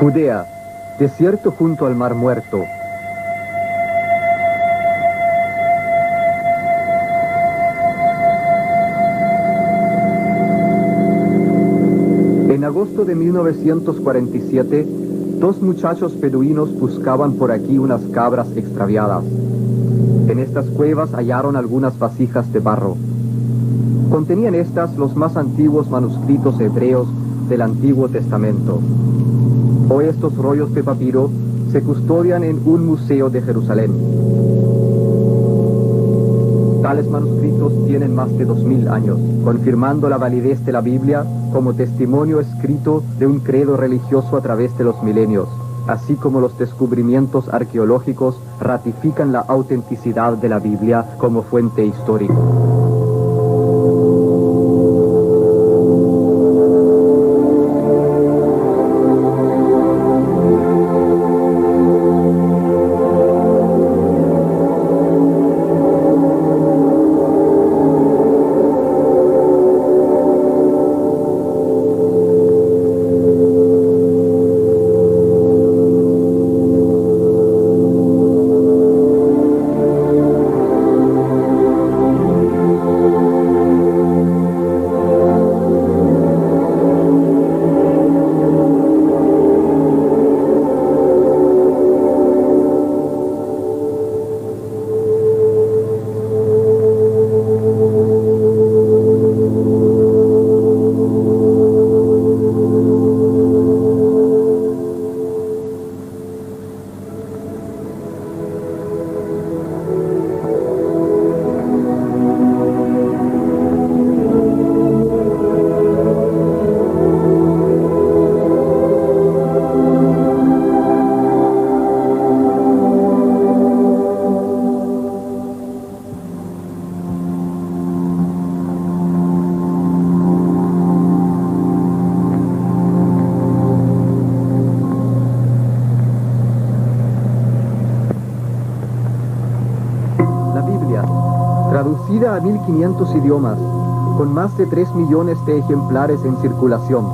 Judea, desierto junto al Mar Muerto. En agosto de 1947, dos muchachos beduinos buscaban por aquí unas cabras extraviadas. En estas cuevas hallaron algunas vasijas de barro. Contenían estas los más antiguos manuscritos hebreos del Antiguo Testamento. Hoy estos rollos de papiro se custodian en un museo de Jerusalén. Tales manuscritos tienen más de 2000 años, confirmando la validez de la Biblia como testimonio escrito de un credo religioso a través de los milenios, así como los descubrimientos arqueológicos ratifican la autenticidad de la Biblia como fuente histórica. Traducida a 1500 idiomas, con más de 3 millones de ejemplares en circulación,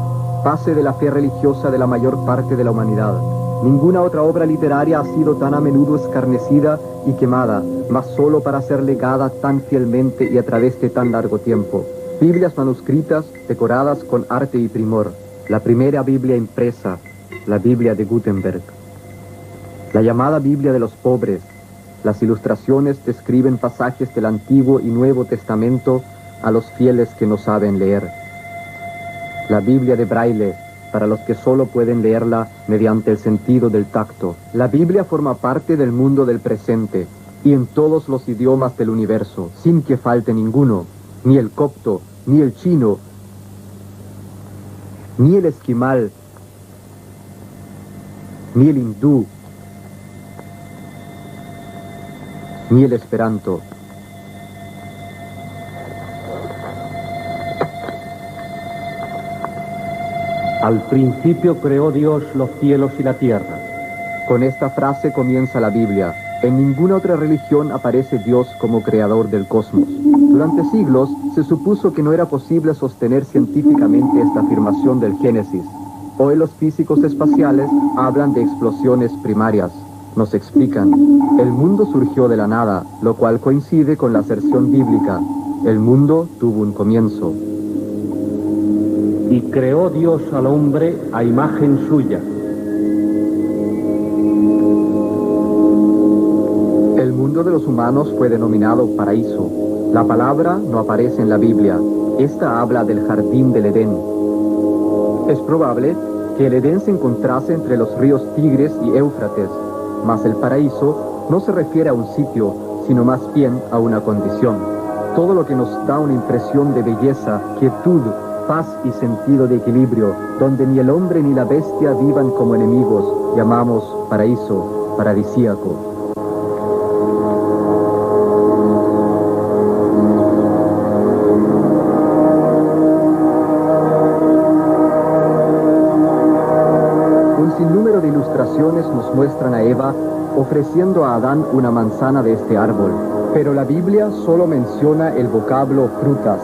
base de la fe religiosa de la mayor parte de la humanidad. Ninguna otra obra literaria ha sido tan a menudo escarnecida y quemada, mas solo para ser legada tan fielmente y a través de tan largo tiempo. Biblias manuscritas, decoradas con arte y primor. La primera Biblia impresa, la Biblia de Gutenberg. La llamada Biblia de los pobres. Las ilustraciones describen pasajes del Antiguo y Nuevo Testamento a los fieles que no saben leer. La Biblia de Braille, para los que solo pueden leerla mediante el sentido del tacto. La Biblia forma parte del mundo del presente y en todos los idiomas del universo, sin que falte ninguno, ni el copto, ni el chino, ni el esquimal, ni el hindú, ni el esperanto. Al principio creó Dios los cielos y la tierra. Con esta frase comienza la Biblia. En ninguna otra religión aparece Dios como creador del cosmos. Durante siglos se supuso que no era posible sostener científicamente esta afirmación del Génesis. Hoy los físicos espaciales hablan de explosiones primarias. Nos explican, el mundo surgió de la nada, lo cual coincide con la aserción bíblica. El mundo tuvo un comienzo. Y creó Dios al hombre a imagen suya. El mundo de los humanos fue denominado paraíso. La palabra no aparece en la Biblia. Esta habla del jardín del Edén. Es probable que el Edén se encontrase entre los ríos Tigres y Éufrates, mas el paraíso no se refiere a un sitio, sino más bien a una condición. Todo lo que nos da una impresión de belleza, quietud, paz y sentido de equilibrio, donde ni el hombre ni la bestia vivan como enemigos, llamamos paraíso, paradisíaco. Un sinnúmero de ilustraciones nos muestran a Eva ofreciendo a Adán una manzana de este árbol, pero la Biblia solo menciona el vocablo frutas.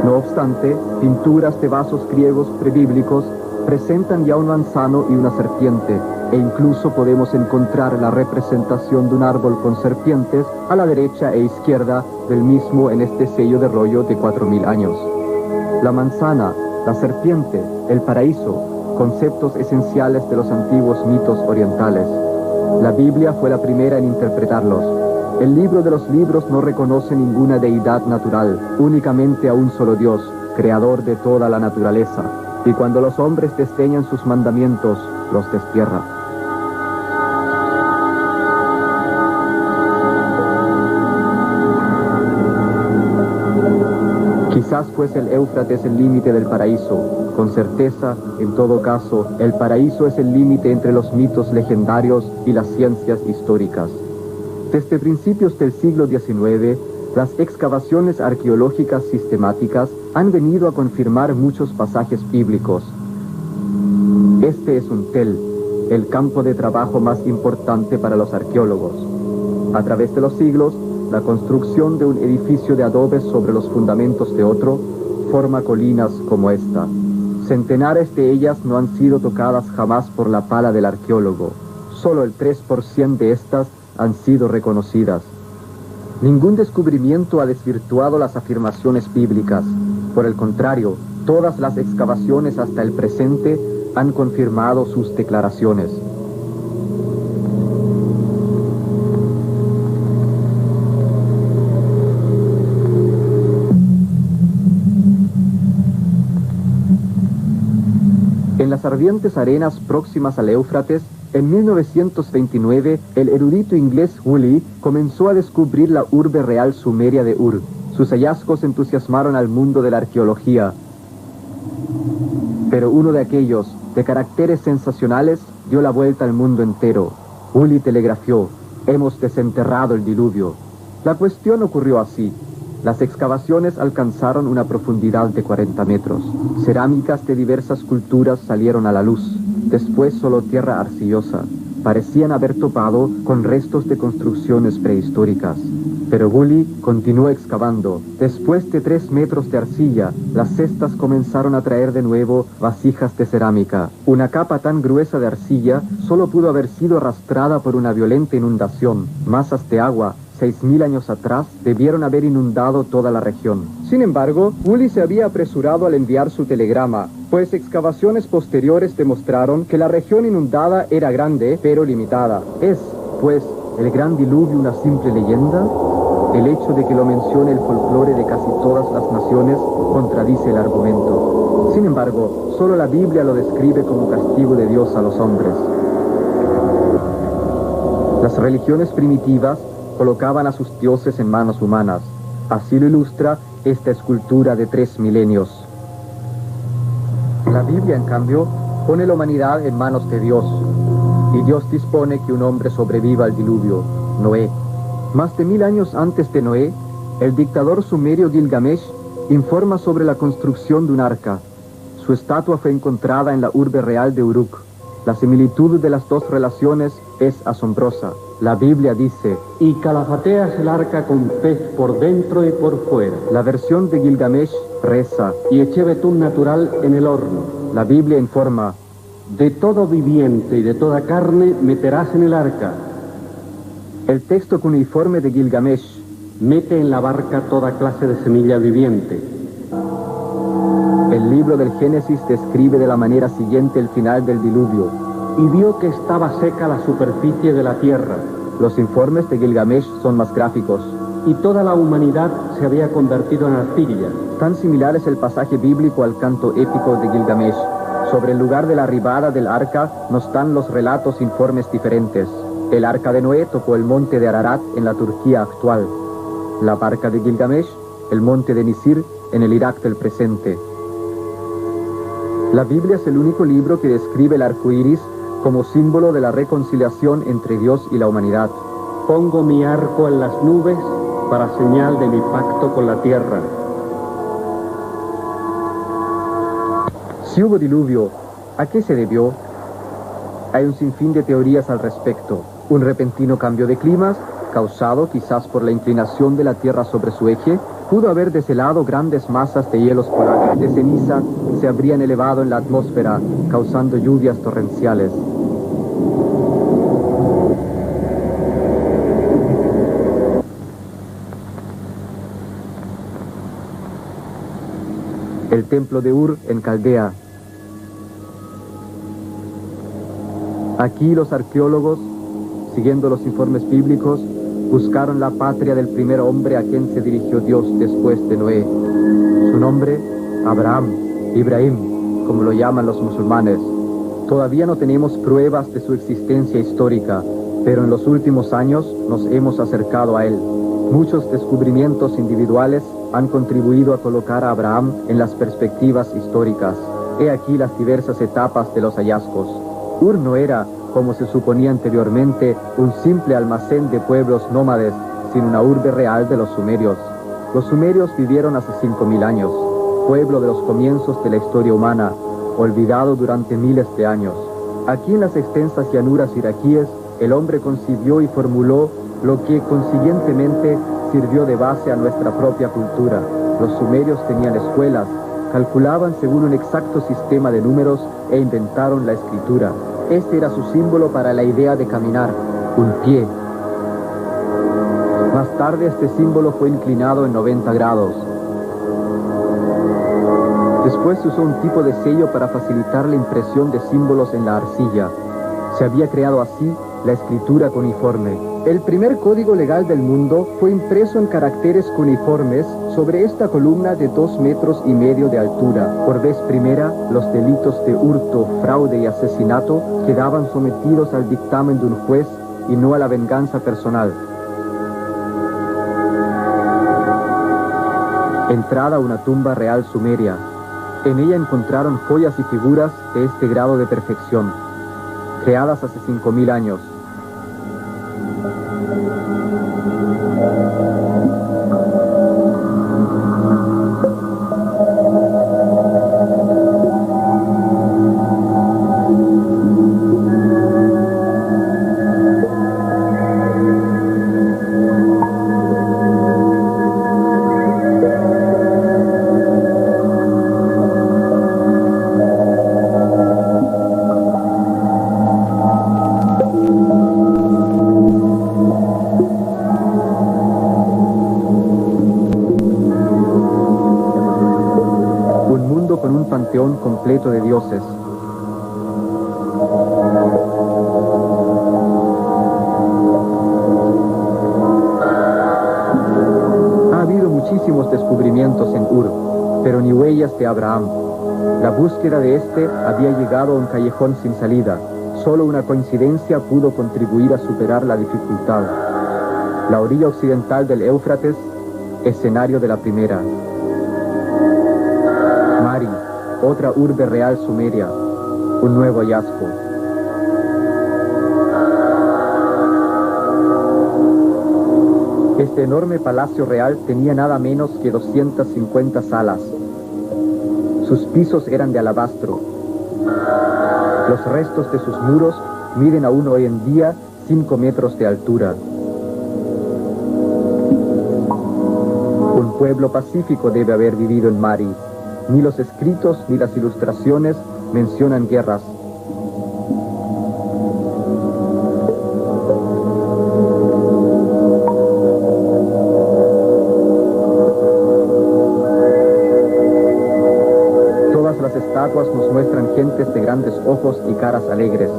No obstante, pinturas de vasos griegos prebíblicos presentan ya un manzano y una serpiente, e incluso podemos encontrar la representación de un árbol con serpientes a la derecha e izquierda del mismo en este sello de rollo de 4000 años. La manzana, la serpiente, el paraíso, conceptos esenciales de los antiguos mitos orientales. La Biblia fue la primera en interpretarlos. El libro de los libros no reconoce ninguna deidad natural, únicamente a un solo Dios, creador de toda la naturaleza. Y cuando los hombres desdeñan sus mandamientos, los destierra. Quizás pues el Éufrates el límite del paraíso. Con certeza, en todo caso, el paraíso es el límite entre los mitos legendarios y las ciencias históricas. Desde principios del siglo XIX, las excavaciones arqueológicas sistemáticas han venido a confirmar muchos pasajes bíblicos. Este es un tel, el campo de trabajo más importante para los arqueólogos. A través de los siglos, la construcción de un edificio de adobes sobre los fundamentos de otro forma colinas como esta. Centenares de ellas no han sido tocadas jamás por la pala del arqueólogo. Solo el 3% de estas han sido reconocidas. Ningún descubrimiento ha desvirtuado las afirmaciones bíblicas. Por el contrario, todas las excavaciones hasta el presente han confirmado sus declaraciones. En las ardientes arenas próximas al Éufrates, en 1929, el erudito inglés Woolley comenzó a descubrir la urbe real sumeria de Ur. Sus hallazgos entusiasmaron al mundo de la arqueología. Pero uno de aquellos, de caracteres sensacionales, dio la vuelta al mundo entero. Woolley telegrafió: hemos desenterrado el diluvio. La cuestión ocurrió así. Las excavaciones alcanzaron una profundidad de 40 metros. Cerámicas de diversas culturas salieron a la luz. Después solo tierra arcillosa. Parecían haber topado con restos de construcciones prehistóricas. Pero Woolley continuó excavando. Después de 3 metros de arcilla, las cestas comenzaron a traer de nuevo vasijas de cerámica. Una capa tan gruesa de arcilla solo pudo haber sido arrastrada por una violenta inundación. Masas de agua 6000 años atrás, debieron haber inundado toda la región. Sin embargo, Woolley se había apresurado al enviar su telegrama, pues excavaciones posteriores demostraron que la región inundada era grande, pero limitada. ¿Es, pues, el gran diluvio una simple leyenda? El hecho de que lo mencione el folclore de casi todas las naciones contradice el argumento. Sin embargo, solo la Biblia lo describe como castigo de Dios a los hombres. Las religiones primitivas colocaban a sus dioses en manos humanas. Así lo ilustra esta escultura de 3 milenios. La Biblia, en cambio, pone la humanidad en manos de Dios, y Dios dispone que un hombre sobreviva al diluvio, Noé. Más de 1000 años antes de Noé, el dictador sumerio Gilgamesh informa sobre la construcción de un arca. Su estatua fue encontrada en la urbe real de Uruk. La similitud de las dos relaciones es asombrosa. La Biblia dice: y calafateas el arca con pez por dentro y por fuera. La versión de Gilgamesh reza: y eché betún natural en el horno. La Biblia informa: de todo viviente y de toda carne meterás en el arca. El texto cuneiforme de Gilgamesh: mete en la barca toda clase de semilla viviente. El libro del Génesis describe de la manera siguiente el final del diluvio: y vio que estaba seca la superficie de la tierra. Los informes de Gilgamesh son más gráficos. Y toda la humanidad se había convertido en arcilla. Tan similar es el pasaje bíblico al canto épico de Gilgamesh. Sobre el lugar de la arribada del arca nos dan los relatos informes diferentes. El arca de Noé tocó el monte de Ararat en la Turquía actual. La barca de Gilgamesh, el monte de Nisir, en el Irak del presente. La Biblia es el único libro que describe el arco iris como símbolo de la reconciliación entre Dios y la humanidad. Pongo mi arco en las nubes para señal de mi pacto con la tierra. Si hubo diluvio, ¿a qué se debió? Hay un sinfín de teorías al respecto. Un repentino cambio de climas, causado quizás por la inclinación de la Tierra sobre su eje, pudo haber deshelado grandes masas de hielos polares de ceniza que se habrían elevado en la atmósfera, causando lluvias torrenciales. El templo de Ur en Caldea. Aquí los arqueólogos, siguiendo los informes bíblicos, buscaron la patria del primer hombre a quien se dirigió Dios después de Noé. Su nombre, Abraham, Ibrahim, como lo llaman los musulmanes. Todavía no tenemos pruebas de su existencia histórica, pero en los últimos años nos hemos acercado a él. Muchos descubrimientos individuales han contribuido a colocar a Abraham en las perspectivas históricas. He aquí las diversas etapas de los hallazgos. Ur no era, como se suponía anteriormente, un simple almacén de pueblos nómades, sino una urbe real de los sumerios. Los sumerios vivieron hace 5000 años, pueblo de los comienzos de la historia humana, olvidado durante miles de años. Aquí en las extensas llanuras iraquíes, el hombre concibió y formuló lo que consiguientemente sirvió de base a nuestra propia cultura. Los sumerios tenían escuelas, calculaban según un exacto sistema de números e inventaron la escritura. Este era su símbolo para la idea de caminar, un pie. Más tarde este símbolo fue inclinado en 90 grados. Después se usó un tipo de sello para facilitar la impresión de símbolos en la arcilla. Se había creado así la escritura cuneiforme. El primer código legal del mundo fue impreso en caracteres cuneiformes sobre esta columna de 2,5 metros de altura. Por vez primera, los delitos de hurto, fraude y asesinato quedaban sometidos al dictamen de un juez y no a la venganza personal. Entrada a una tumba real sumeria. En ella encontraron joyas y figuras de este grado de perfección, creadas hace 5000 años. Completo de dioses. Ha habido muchísimos descubrimientos en Ur, pero ni huellas de Abraham. La búsqueda de este había llegado a un callejón sin salida. Solo una coincidencia pudo contribuir a superar la dificultad. La orilla occidental del Éufrates, escenario de la primera. Mari, otra urbe real sumeria, un nuevo hallazgo. Este enorme palacio real tenía nada menos que 250 salas. Sus pisos eran de alabastro. Los restos de sus muros miden aún hoy en día 5 metros de altura. Un pueblo pacífico debe haber vivido en Mari. Ni los escritos ni las ilustraciones mencionan guerras. Todas las estatuas nos muestran gentes de grandes ojos y caras alegres.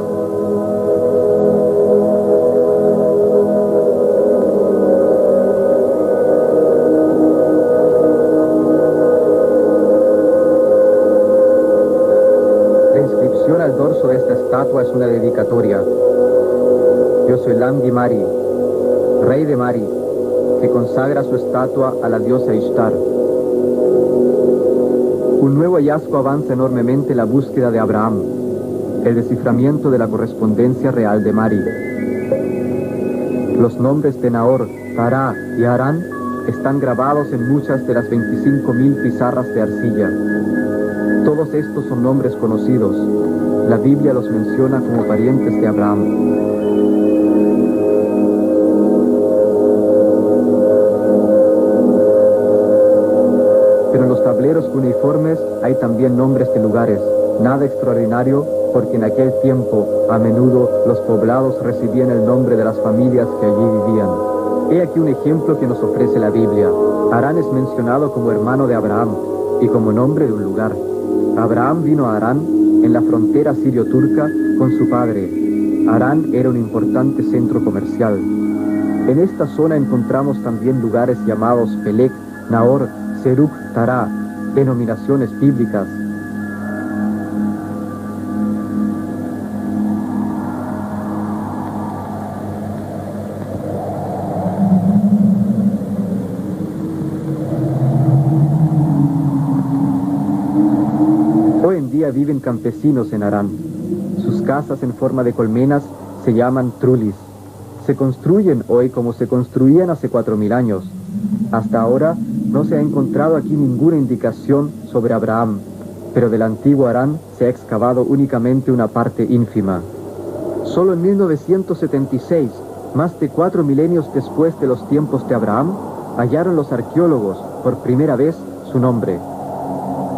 Al dorso de esta estatua es una dedicatoria. Yo soy Lamdi Mari, rey de Mari, que consagra su estatua a la diosa Ishtar. Un nuevo hallazgo avanza enormemente la búsqueda de Abraham, el desciframiento de la correspondencia real de Mari. Los nombres de Nahor, Tará y Harán están grabados en muchas de las 25.000 pizarras de arcilla. Todos estos son nombres conocidos. La Biblia los menciona como parientes de Abraham. pero en los tableros cuneiformes hay también nombres de lugares. Nada extraordinario, porque en aquel tiempo, a menudo, los poblados recibían el nombre de las familias que allí vivían. He aquí un ejemplo que nos ofrece la Biblia. Harán es mencionado como hermano de Abraham y como nombre de un lugar. Abraham vino a Harán, en la frontera sirio-turca, con su padre. Harán era un importante centro comercial. En esta zona encontramos también lugares llamados Pelec, Nahor, Serug, Tará, denominaciones bíblicas. Hoy en día viven campesinos en Harán. Sus casas en forma de colmenas se llaman trulis. Se construyen hoy como se construían hace 4000 años. Hasta ahora no se ha encontrado aquí ninguna indicación sobre Abraham, pero del antiguo Harán se ha excavado únicamente una parte ínfima. Solo en 1976, más de 4 milenios después de los tiempos de Abraham, hallaron los arqueólogos, por primera vez, su nombre.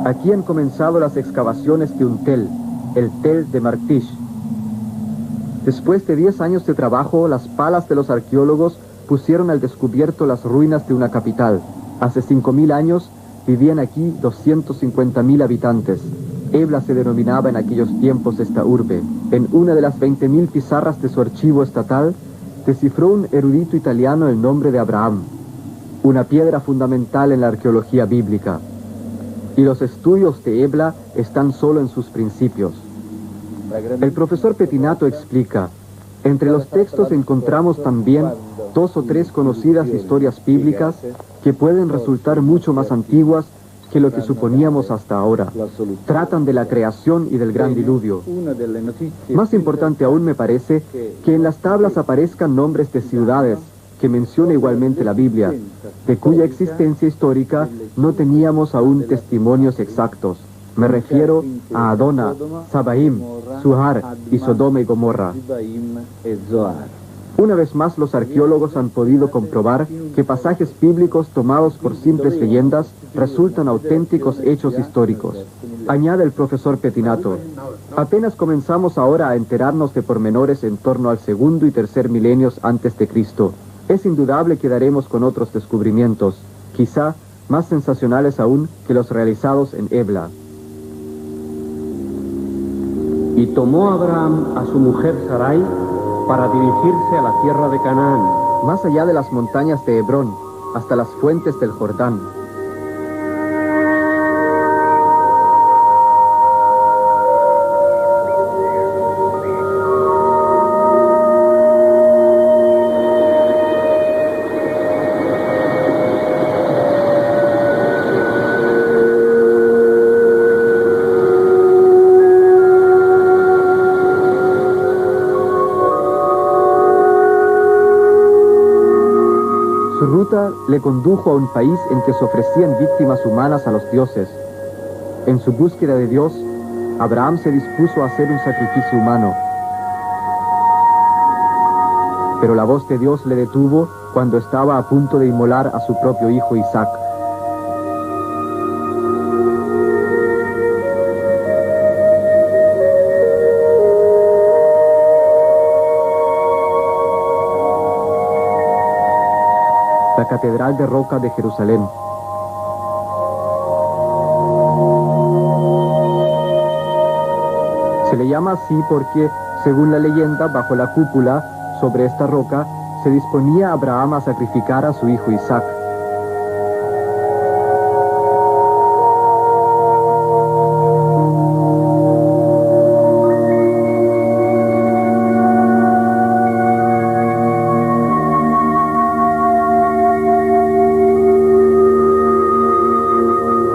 Aquí han comenzado las excavaciones de un tel, el tel de Martish. Después de 10 años de trabajo, las palas de los arqueólogos pusieron al descubierto las ruinas de una capital. Hace 5000 años vivían aquí 250.000 habitantes. Ebla se denominaba en aquellos tiempos esta urbe. En una de las 20.000 pizarras de su archivo estatal, descifró un erudito italiano el nombre de Abraham, una piedra fundamental en la arqueología bíblica. Y los estudios de Ebla están solo en sus principios. El profesor Pettinato explica, entre los textos encontramos también 2 o 3 conocidas historias bíblicas que pueden resultar mucho más antiguas que lo que suponíamos hasta ahora. Tratan de la creación y del gran diluvio. Más importante aún me parece que en las tablas aparezcan nombres de ciudades que menciona igualmente la Biblia, de cuya existencia histórica no teníamos aún testimonios exactos. Me refiero a Adona, Sabaim, Suhar y Sodoma y Gomorra. Una vez más, los arqueólogos han podido comprobar que pasajes bíblicos tomados por simples leyendas resultan auténticos hechos históricos. Añade el profesor Pettinato, apenas comenzamos ahora a enterarnos de pormenores en torno al segundo y tercer milenios antes de Cristo. Es indudable que daremos con otros descubrimientos, quizá más sensacionales aún que los realizados en Ebla. Y tomó Abraham a su mujer Sarai para dirigirse a la tierra de Canaán, más allá de las montañas de Hebrón, hasta las fuentes del Jordán. Su ruta le condujo a un país en que se ofrecían víctimas humanas a los dioses. En su búsqueda de Dios, Abraham se dispuso a hacer un sacrificio humano. Pero la voz de Dios le detuvo cuando estaba a punto de inmolar a su propio hijo Isaac. La Catedral de Roca de Jerusalén. Se le llama así porque, según la leyenda, bajo la cúpula, sobre esta roca, se disponía Abraham a sacrificar a su hijo Isaac.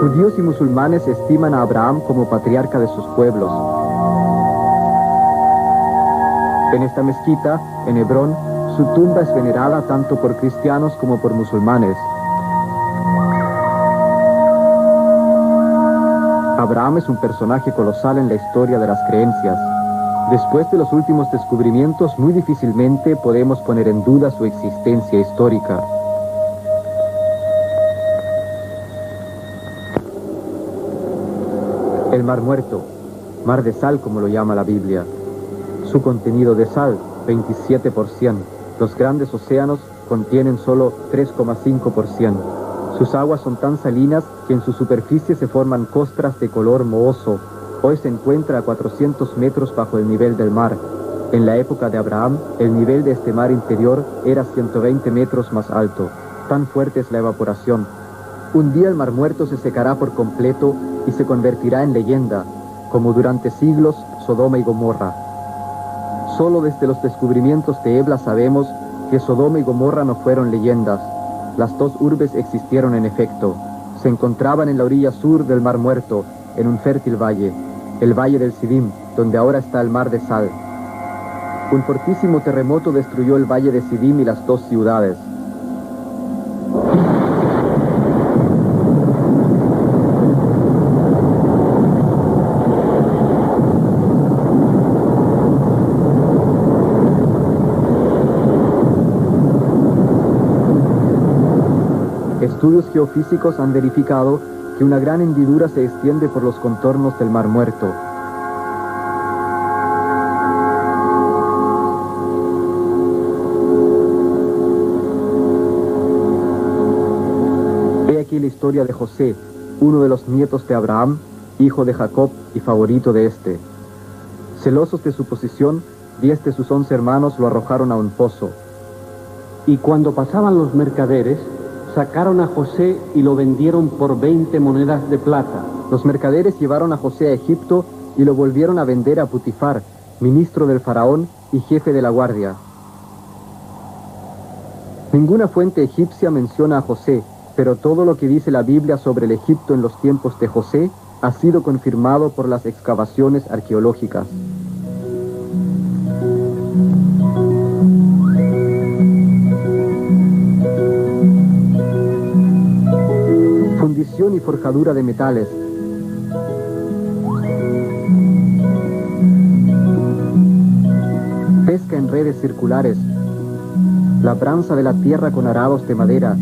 Judíos y musulmanes estiman a Abraham como patriarca de sus pueblos. En esta mezquita, en Hebrón, su tumba es venerada tanto por cristianos como por musulmanes. Abraham es un personaje colosal en la historia de las creencias. Después de los últimos descubrimientos, muy difícilmente podemos poner en duda su existencia histórica. El Mar Muerto, mar de sal como lo llama la Biblia. Su contenido de sal, 27%. Los grandes océanos contienen solo 3,5%. Sus aguas son tan salinas que en su superficie se forman costras de color mohoso. Hoy se encuentra a 400 metros bajo el nivel del mar. En la época de Abraham, el nivel de este mar interior era 120 metros más alto. Tan fuerte es la evaporación. Un día el Mar Muerto se secará por completo y se convertirá en leyenda, como durante siglos Sodoma y Gomorra. Solo desde los descubrimientos de Ebla sabemos que Sodoma y Gomorra no fueron leyendas. Las dos urbes existieron en efecto. Se encontraban en la orilla sur del Mar Muerto, en un fértil valle, el Valle del Sidim, donde ahora está el Mar de Sal. Un fortísimo terremoto destruyó el Valle de Sidim y las dos ciudades. Estudios geofísicos han verificado que una gran hendidura se extiende por los contornos del Mar Muerto. He aquí la historia de José, uno de los nietos de Abraham, hijo de Jacob y favorito de este. Celosos de su posición, 10 de sus 11 hermanos lo arrojaron a un pozo. Y cuando pasaban los mercaderes, sacaron a José y lo vendieron por 20 monedas de plata. Los mercaderes llevaron a José a Egipto y lo volvieron a vender a Putifar, ministro del faraón y jefe de la guardia. Ninguna fuente egipcia menciona a José, pero todo lo que dice la Biblia sobre el Egipto en los tiempos de José ha sido confirmado por las excavaciones arqueológicas. Fundición y forjadura de metales. Pesca en redes circulares. Labranza de la tierra con arados de madera.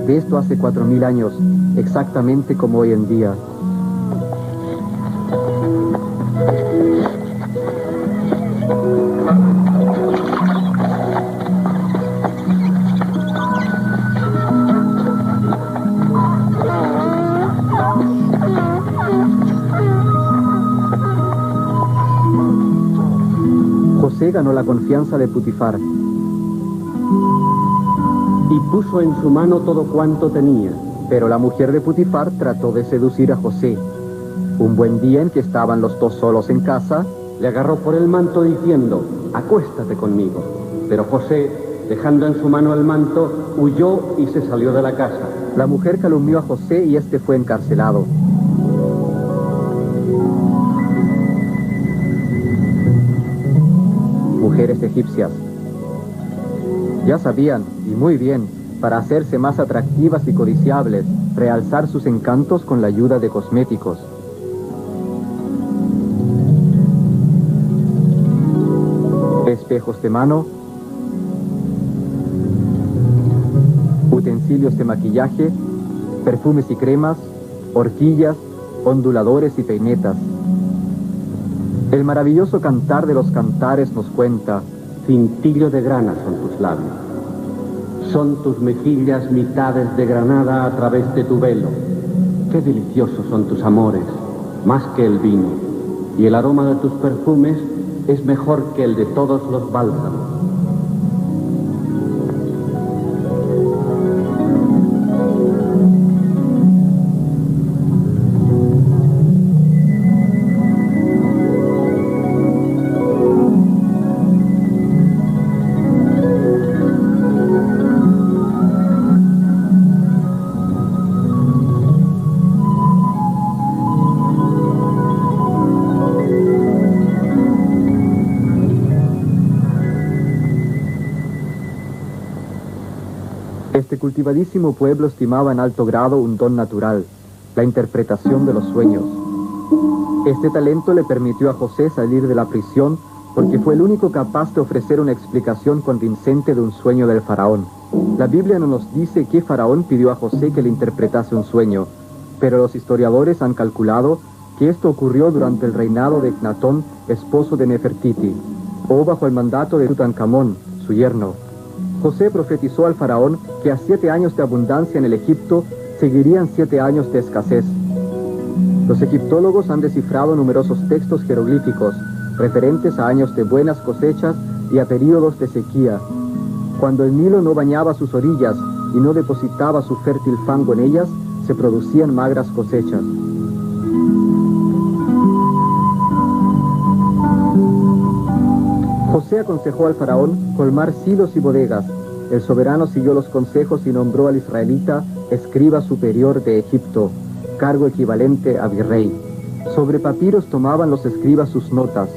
De esto hace 4000 años, exactamente como hoy en día. José ganó la confianza de Putifar. Y puso en su mano todo cuanto tenía. Pero la mujer de Putifar trató de seducir a José. Un buen día en que estaban los dos solos en casa, le agarró por el manto diciendo, acuéstate conmigo. Pero José, dejando en su mano el manto, huyó y se salió de la casa. La mujer calumnió a José y este fue encarcelado. Mujeres egipcias. Ya sabían, y muy bien, para hacerse más atractivas y codiciables, realzar sus encantos con la ayuda de cosméticos. Espejos de mano, utensilios de maquillaje, perfumes y cremas, horquillas, onduladores y peinetas. El maravilloso cantar de los cantares nos cuenta: cintillo de grana son tus labios. Son tus mejillas mitades de granada a través de tu velo. Qué deliciosos son tus amores, más que el vino. Y el aroma de tus perfumes es mejor que el de todos los bálsamos. Este cultivadísimo pueblo estimaba en alto grado un don natural, la interpretación de los sueños. Este talento le permitió a José salir de la prisión porque fue el único capaz de ofrecer una explicación convincente de un sueño del faraón. La Biblia no nos dice qué faraón pidió a José que le interpretase un sueño, pero los historiadores han calculado que esto ocurrió durante el reinado de Ecnatón, esposo de Nefertiti, o bajo el mandato de Tutankamón, su yerno. José profetizó al faraón que a 7 años de abundancia en el Egipto seguirían 7 años de escasez. Los egiptólogos han descifrado numerosos textos jeroglíficos referentes a años de buenas cosechas y a períodos de sequía. Cuando el Nilo no bañaba sus orillas y no depositaba su fértil fango en ellas, se producían magras cosechas. José aconsejó al faraón colmar silos y bodegas. El soberano siguió los consejos y nombró al israelita escriba superior de Egipto, cargo equivalente a virrey. Sobre papiros tomaban los escribas sus notas.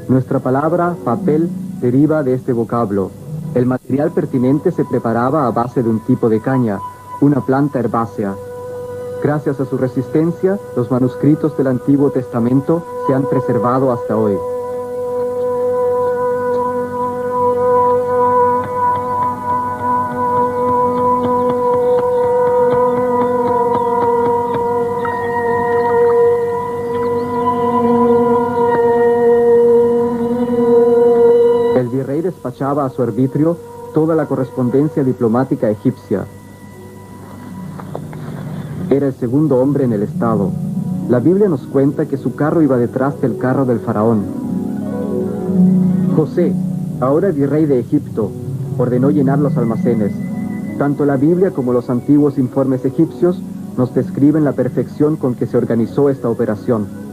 Nuestra palabra, papel, deriva de este vocablo. El material pertinente se preparaba a base de un tipo de caña, una planta herbácea. Gracias a su resistencia, los manuscritos del Antiguo Testamento se han preservado hasta hoy. Despachaba a su arbitrio toda la correspondencia diplomática egipcia. Era el segundo hombre en el estado. La Biblia nos cuenta que su carro iba detrás del carro del faraón. José, ahora virrey de Egipto, ordenó llenar los almacenes. Tanto la Biblia como los antiguos informes egipcios nos describen la perfección con que se organizó esta operación.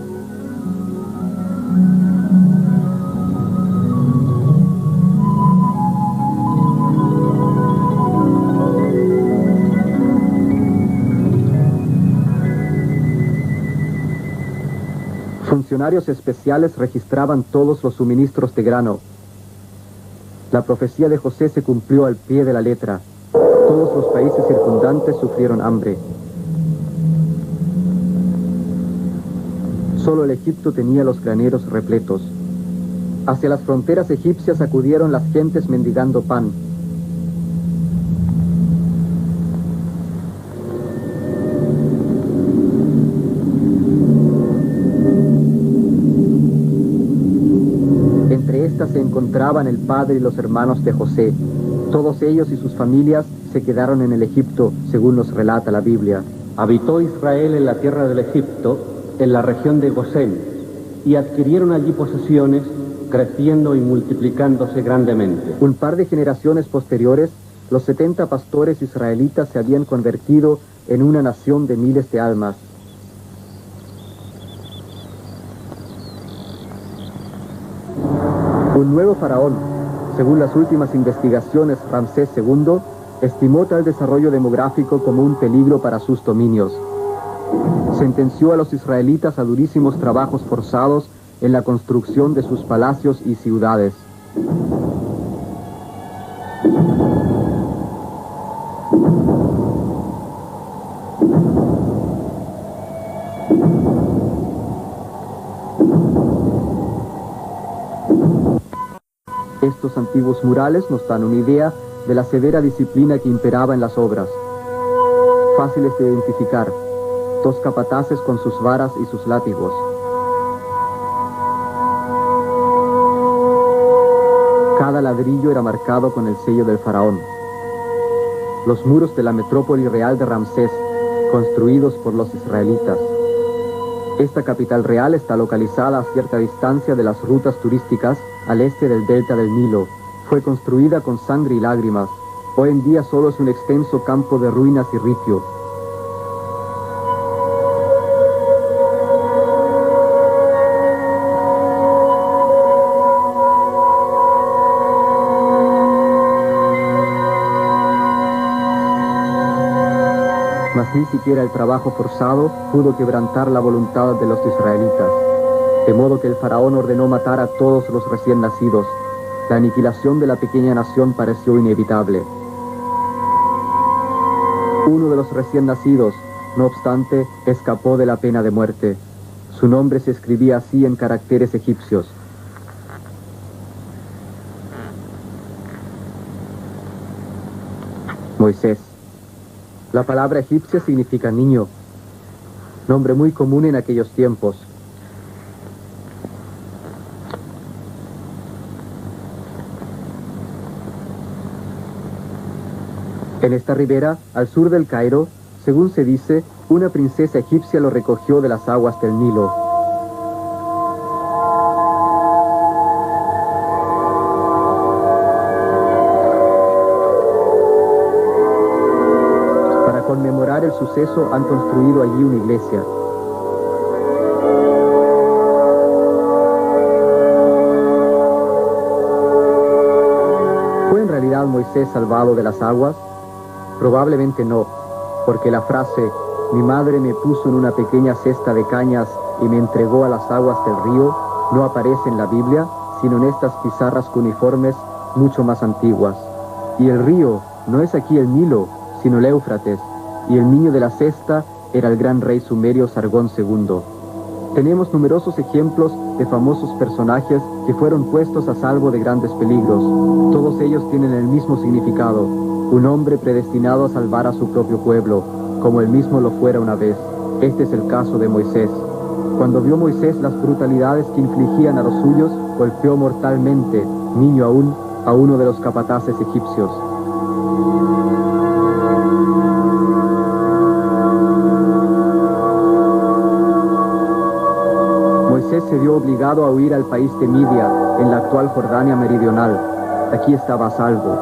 Funcionarios especiales registraban todos los suministros de grano. La profecía de José se cumplió al pie de la letra. Todos los países circundantes sufrieron hambre. Solo el Egipto tenía los graneros repletos. Hacia las fronteras egipcias acudieron las gentes mendigando pan. Se encontraban el padre y los hermanos de José. Todos ellos y sus familias se quedaron en el Egipto, según nos relata la Biblia. Habitó Israel en la tierra del Egipto, en la región de Gosén, y adquirieron allí posesiones, creciendo y multiplicándose grandemente. Un par de generaciones posteriores, los 70 pastores israelitas se habían convertido en una nación de miles de almas. Un nuevo faraón, según las últimas investigaciones, Ramsés II, estimó tal desarrollo demográfico como un peligro para sus dominios. Sentenció a los israelitas a durísimos trabajos forzados en la construcción de sus palacios y ciudades. Estos antiguos murales nos dan una idea de la severa disciplina que imperaba en las obras. Fáciles de identificar, 2 capataces con sus varas y sus látigos. Cada ladrillo era marcado con el sello del faraón. Los muros de la metrópoli real de Ramsés, construidos por los israelitas. Esta capital real está localizada a cierta distancia de las rutas turísticas al este del delta del Nilo. Fue construida con sangre y lágrimas. Hoy en día solo es un extenso campo de ruinas y ripio. Mas ni siquiera el trabajo forzado pudo quebrantar la voluntad de los israelitas, de modo que el faraón ordenó matar a todos los recién nacidos. La aniquilación de la pequeña nación pareció inevitable. Uno de los recién nacidos, no obstante, escapó de la pena de muerte. Su nombre se escribía así en caracteres egipcios: Moisés. La palabra egipcia significa niño, nombre muy común en aquellos tiempos. En esta ribera, al sur del Cairo, según se dice, una princesa egipcia lo recogió de las aguas del Nilo. Para conmemorar el suceso han construido allí una iglesia. ¿Fue en realidad Moisés salvado de las aguas? Probablemente no, porque la frase "mi madre me puso en una pequeña cesta de cañas y me entregó a las aguas del río" no aparece en la Biblia, sino en estas pizarras cuneiformes mucho más antiguas. Y el río no es aquí el Nilo, sino el Éufrates, y el niño de la cesta era el gran rey sumerio Sargón II. Tenemos numerosos ejemplos de famosos personajes que fueron puestos a salvo de grandes peligros. Todos ellos tienen el mismo significado: un hombre predestinado a salvar a su propio pueblo, como él mismo lo fuera una vez. Este es el caso de Moisés. Cuando vio Moisés las brutalidades que infligían a los suyos, golpeó mortalmente, niño aún, a uno de los capataces egipcios. Moisés se vio obligado a huir al país de Midia, en la actual Jordania meridional. Aquí estaba a salvo.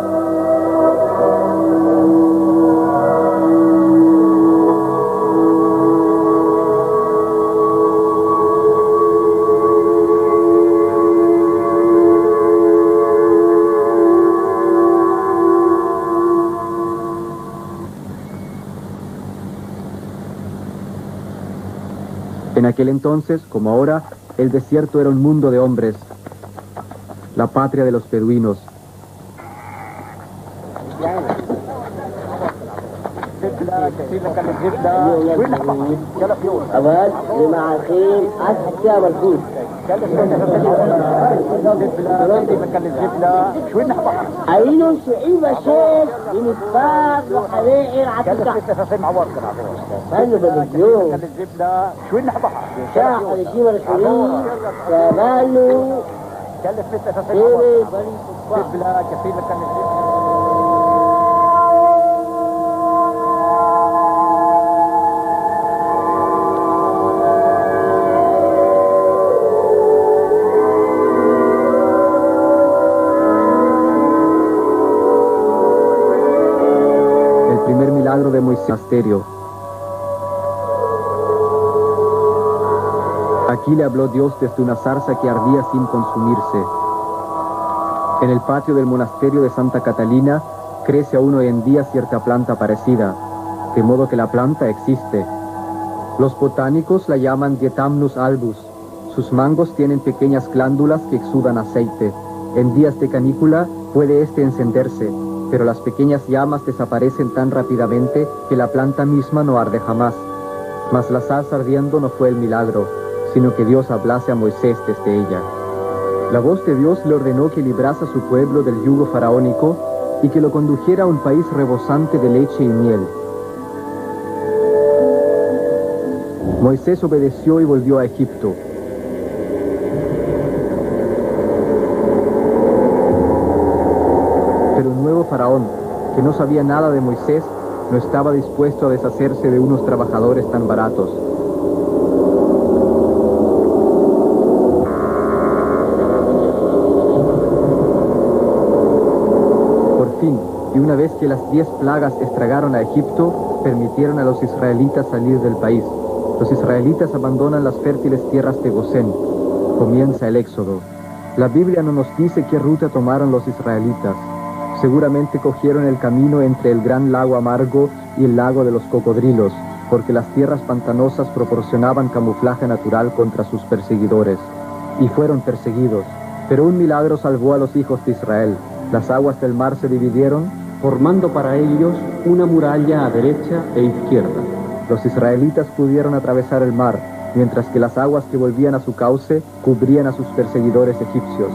En aquel entonces, como ahora, el desierto era un mundo de hombres, la patria de los beduinos. De Moisés. Aquí le habló Dios desde una zarza que ardía sin consumirse. En el patio del monasterio de Santa Catalina crece aún hoy en día cierta planta parecida, de modo que la planta existe. Los botánicos la llaman Diatamnus albus. Sus mangos tienen pequeñas glándulas que exudan aceite. En días de canícula puede este encenderse, pero las pequeñas llamas desaparecen tan rápidamente que la planta misma no arde jamás. Mas la zarza ardiendo no fue el milagro, sino que Dios hablase a Moisés desde ella. La voz de Dios le ordenó que librase a su pueblo del yugo faraónico y que lo condujera a un país rebosante de leche y miel. Moisés obedeció y volvió a Egipto. Pero un nuevo faraón, que no sabía nada de Moisés, no estaba dispuesto a deshacerse de unos trabajadores tan baratos. Por fin, y una vez que las 10 plagas estragaron a Egipto, permitieron a los israelitas salir del país. Los israelitas abandonan las fértiles tierras de Gosén. Comienza el éxodo. La Biblia no nos dice qué ruta tomaron los israelitas. Seguramente cogieron el camino entre el gran lago amargo y el lago de los cocodrilos, porque las tierras pantanosas proporcionaban camuflaje natural contra sus perseguidores. Y fueron perseguidos, pero un milagro salvó a los hijos de Israel. Las aguas del mar se dividieron, formando para ellos una muralla a derecha e izquierda. Los israelitas pudieron atravesar el mar, mientras que las aguas que volvían a su cauce cubrían a sus perseguidores egipcios.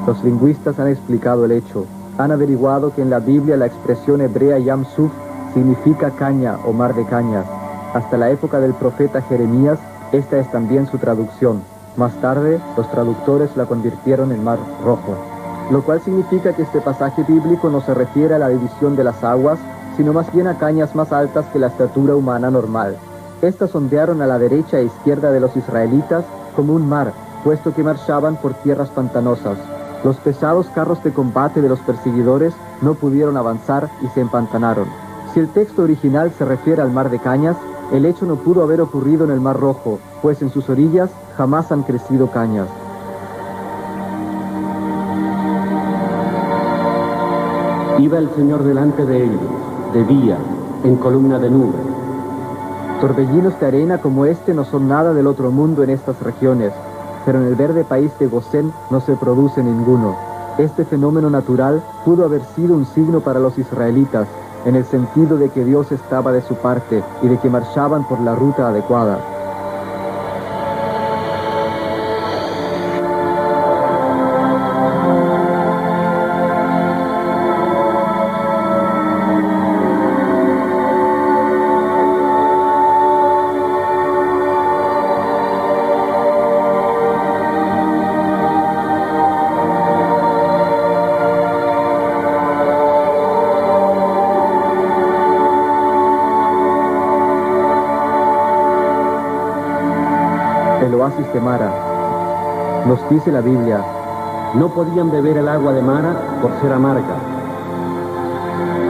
Los lingüistas han explicado el hecho. Han averiguado que en la Biblia la expresión hebrea Yam Suf significa caña o mar de cañas. Hasta la época del profeta Jeremías, esta es también su traducción. Más tarde, los traductores la convirtieron en Mar Rojo. Lo cual significa que este pasaje bíblico no se refiere a la división de las aguas, sino más bien a cañas más altas que la estatura humana normal. Estas ondearon a la derecha e izquierda de los israelitas como un mar, puesto que marchaban por tierras pantanosas. Los pesados carros de combate de los perseguidores no pudieron avanzar y se empantanaron. Si el texto original se refiere al mar de cañas, el hecho no pudo haber ocurrido en el Mar Rojo, pues en sus orillas jamás han crecido cañas. Iba el Señor delante de ellos, de día, en columna de nube. Torbellinos de arena como este no son nada del otro mundo en estas regiones, pero en el verde país de Gosén no se produce ninguno. Este fenómeno natural pudo haber sido un signo para los israelitas, en el sentido de que Dios estaba de su parte y de que marchaban por la ruta adecuada. El oasis de Mara. Nos dice la Biblia: No podían beber el agua de Mara por ser amarga.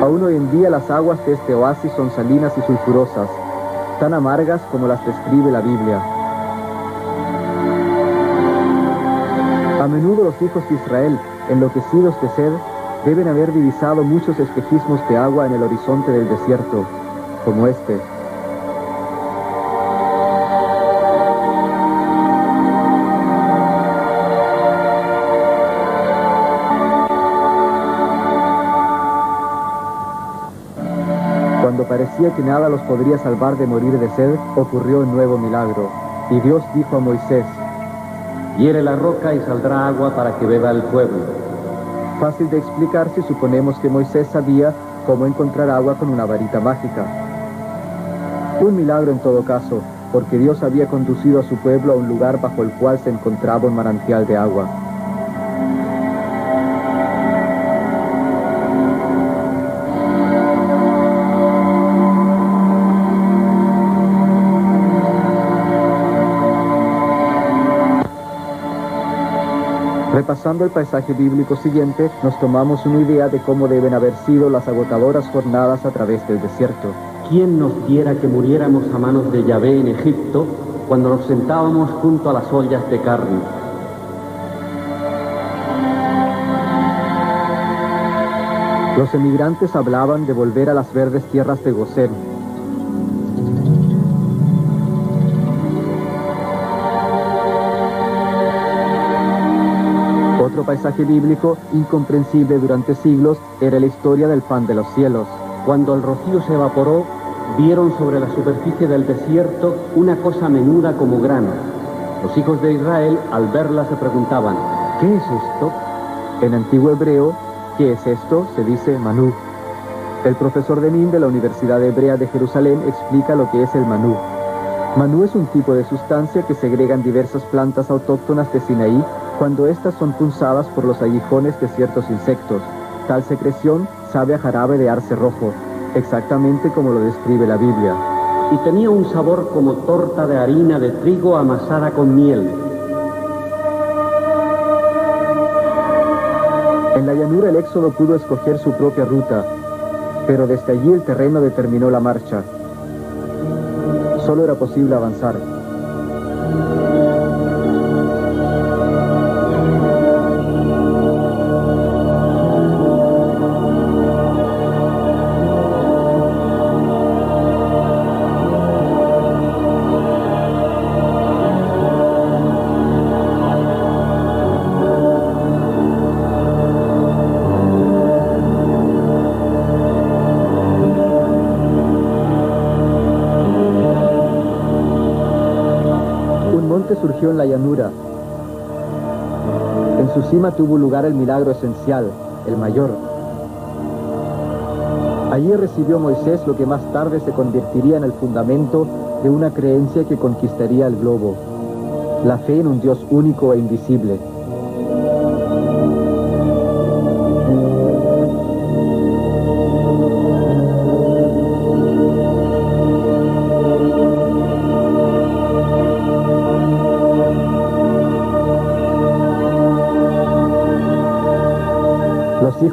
aún hoy en día las aguas de este oasis son salinas y sulfurosas, tan amargas como las describe la Biblia. A menudo los hijos de Israel, enloquecidos de sed, deben haber divisado muchos espejismos de agua en el horizonte del desierto, como este. Cuando parecía que nada los podría salvar de morir de sed, ocurrió un nuevo milagro. Y Dios dijo a Moisés: Hiere la roca y saldrá agua para que beba el pueblo. Fácil de explicar si suponemos que Moisés sabía cómo encontrar agua con una varita mágica. Un milagro en todo caso, porque Dios había conducido a su pueblo a un lugar bajo el cual se encontraba un manantial de agua. Repasando el paisaje bíblico siguiente, nos tomamos una idea de cómo deben haber sido las agotadoras jornadas a través del desierto. ¿Quién nos diera que muriéramos a manos de Yahvé en Egipto cuando nos sentábamos junto a las ollas de carne? Los emigrantes hablaban de volver a las verdes tierras de Gosén. Otro paisaje bíblico incomprensible durante siglos era la historia del pan de los cielos. Cuando el rocío se evaporó, vieron sobre la superficie del desierto una cosa menuda como grano. Los hijos de Israel, al verla, se preguntaban: ¿qué es esto? En antiguo hebreo, ¿qué es esto?, se dice manú. El profesor Denim de la Universidad Hebrea de Jerusalén explica lo que es el manú. Manú es un tipo de sustancia que segregan diversas plantas autóctonas de Sinaí cuando éstas son punzadas por los aguijones de ciertos insectos. Tal secreción sabe a jarabe de arce rojo, exactamente como lo describe la Biblia. Y tenía un sabor como torta de harina de trigo amasada con miel. En la llanura el éxodo pudo escoger su propia ruta, pero desde allí el terreno determinó la marcha. Solo era posible avanzar. Surgió en la llanura. En su cima tuvo lugar el milagro esencial, el mayor. Allí recibió Moisés lo que más tarde se convertiría en el fundamento de una creencia que conquistaría el globo: la fe en un Dios único e invisible.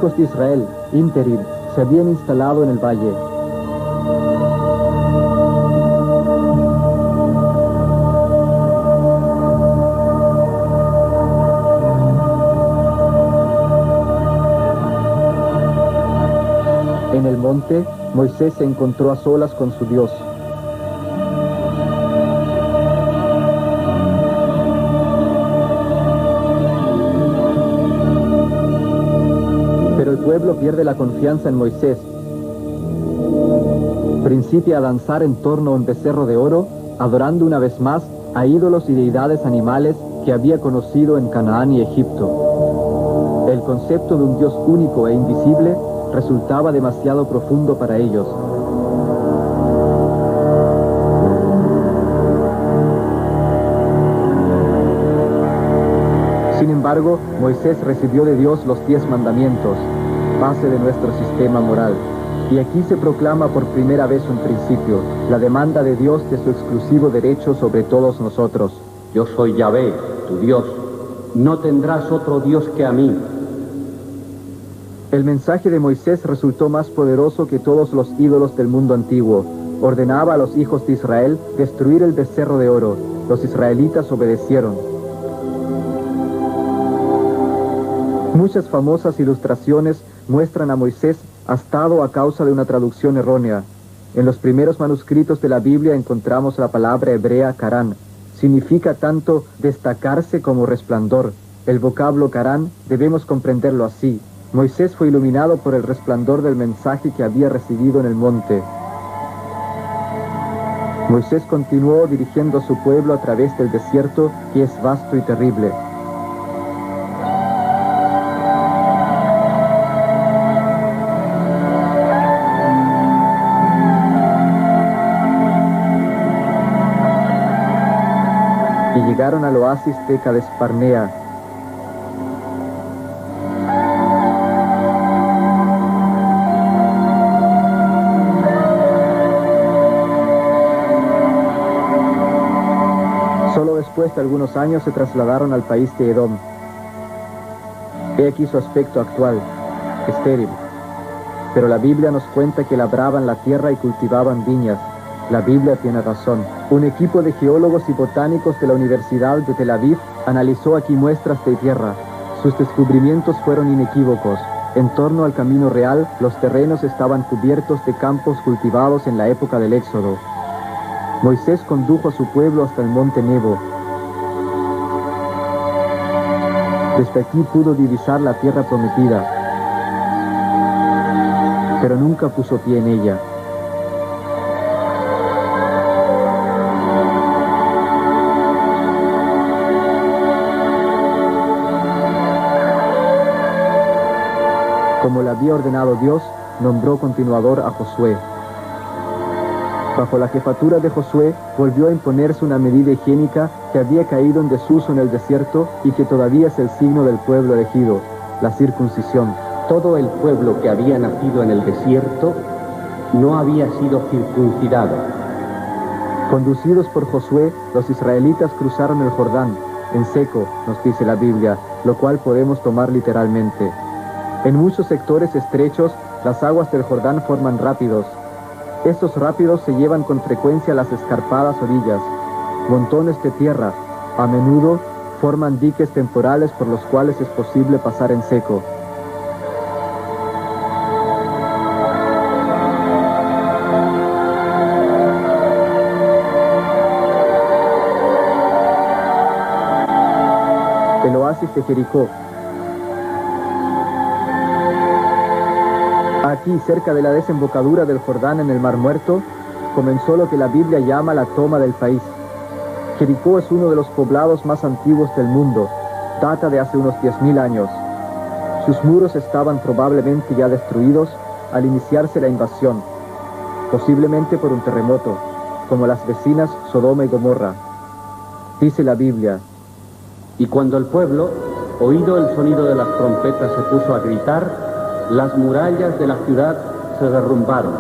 hijos de Israel, ínterin, se habían instalado en el valle. En el monte, Moisés se encontró a solas con su Dios. Pero el pueblo pierde la confianza en Moisés. Principia a danzar en torno a un becerro de oro, adorando una vez más a ídolos y deidades animales que había conocido en Canaán y Egipto. El concepto de un Dios único e invisible resultaba demasiado profundo para ellos. Sin embargo, Moisés recibió de Dios los 10 mandamientos, base de nuestro sistema moral. Y aquí se proclama por primera vez un principio, la demanda de Dios de su exclusivo derecho sobre todos nosotros. Yo soy Yahvé, tu Dios. No tendrás otro Dios que a mí. El mensaje de Moisés resultó más poderoso que todos los ídolos del mundo antiguo. Ordenaba a los hijos de Israel destruir el becerro de oro. Los israelitas obedecieron. Muchas famosas ilustraciones muestran a Moisés hastado a causa de una traducción errónea. En los primeros manuscritos de la Biblia encontramos la palabra hebrea karán. Significa tanto destacarse como resplandor. El vocablo karán debemos comprenderlo así. Moisés fue iluminado por el resplandor del mensaje que había recibido en el monte. Moisés continuó dirigiendo a su pueblo a través del desierto, que es vasto y terrible. Y llegaron al oasis de Cades Barnea. Solo después de algunos años se trasladaron al país de Edom. He aquí su aspecto actual, estéril. Pero la Biblia nos cuenta que labraban la tierra y cultivaban viñas. La Biblia tiene razón. Un equipo de geólogos y botánicos de la Universidad de Tel Aviv analizó aquí muestras de tierra. Sus descubrimientos fueron inequívocos. En torno al camino real, los terrenos estaban cubiertos de campos cultivados en la época del Éxodo. Moisés condujo a su pueblo hasta el monte Nebo. Desde aquí pudo divisar la tierra prometida, pero nunca puso pie en ella. Como le había ordenado Dios, nombró continuador a Josué. Bajo la jefatura de Josué, volvió a imponerse una medida higiénica que había caído en desuso en el desierto y que todavía es el signo del pueblo elegido, la circuncisión. Todo el pueblo que había nacido en el desierto no había sido circuncidado. Conducidos por Josué, los israelitas cruzaron el Jordán, en seco, nos dice la Biblia, lo cual podemos tomar literalmente. En muchos sectores estrechos, las aguas del Jordán forman rápidos. Estos rápidos se llevan con frecuencia a las escarpadas orillas. Montones de tierra, a menudo, forman diques temporales por los cuales es posible pasar en seco. El oasis de Jericó. Aquí, cerca de la desembocadura del Jordán en el Mar Muerto, comenzó lo que la Biblia llama la toma del país. Jericó es uno de los poblados más antiguos del mundo, data de hace unos 10.000 años. Sus muros estaban probablemente ya destruidos al iniciarse la invasión, posiblemente por un terremoto, como las vecinas Sodoma y Gomorra. Dice la Biblia: y cuando el pueblo, oído el sonido de las trompetas, se puso a gritar, las murallas de la ciudad se derrumbaron.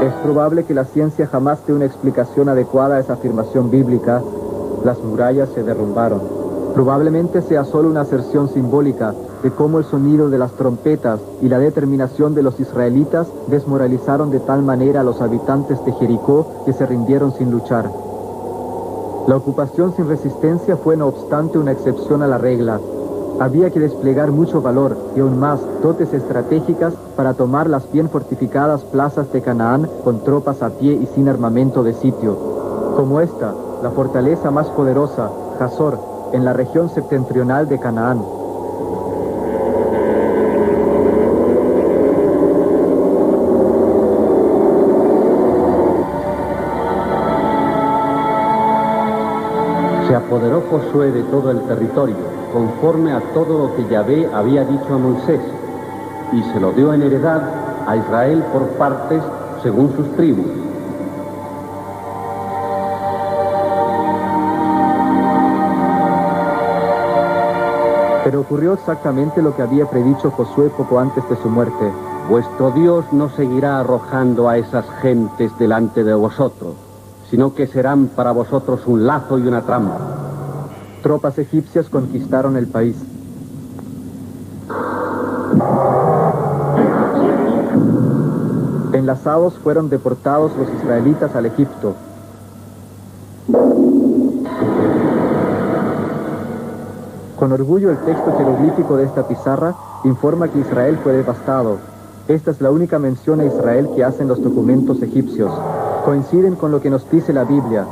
Es probable que la ciencia jamás dé una explicación adecuada a esa afirmación bíblica. Las murallas se derrumbaron. Probablemente sea solo una aserción simbólica de cómo el sonido de las trompetas y la determinación de los israelitas desmoralizaron de tal manera a los habitantes de Jericó que se rindieron sin luchar. La ocupación sin resistencia fue no obstante una excepción a la regla. Había que desplegar mucho valor y aún más dotes estratégicas para tomar las bien fortificadas plazas de Canaán con tropas a pie y sin armamento de sitio. Como esta, la fortaleza más poderosa, Hazor, en la región septentrional de Canaán. Se apoderó Josué de todo el territorio, conforme a todo lo que Yahvé había dicho a Moisés, y se lo dio en heredad a Israel por partes según sus tribus. Pero ocurrió exactamente lo que había predicho Josué poco antes de su muerte. Vuestro Dios no seguirá arrojando a esas gentes delante de vosotros, sino que serán para vosotros un lazo y una trampa. Tropas egipcias conquistaron el país. Enlazados fueron deportados los israelitas al Egipto. Con orgullo el texto jeroglífico de esta pizarra informa que Israel fue devastado. Esta es la única mención a Israel que hacen los documentos egipcios. Coinciden con lo que nos dice la Biblia.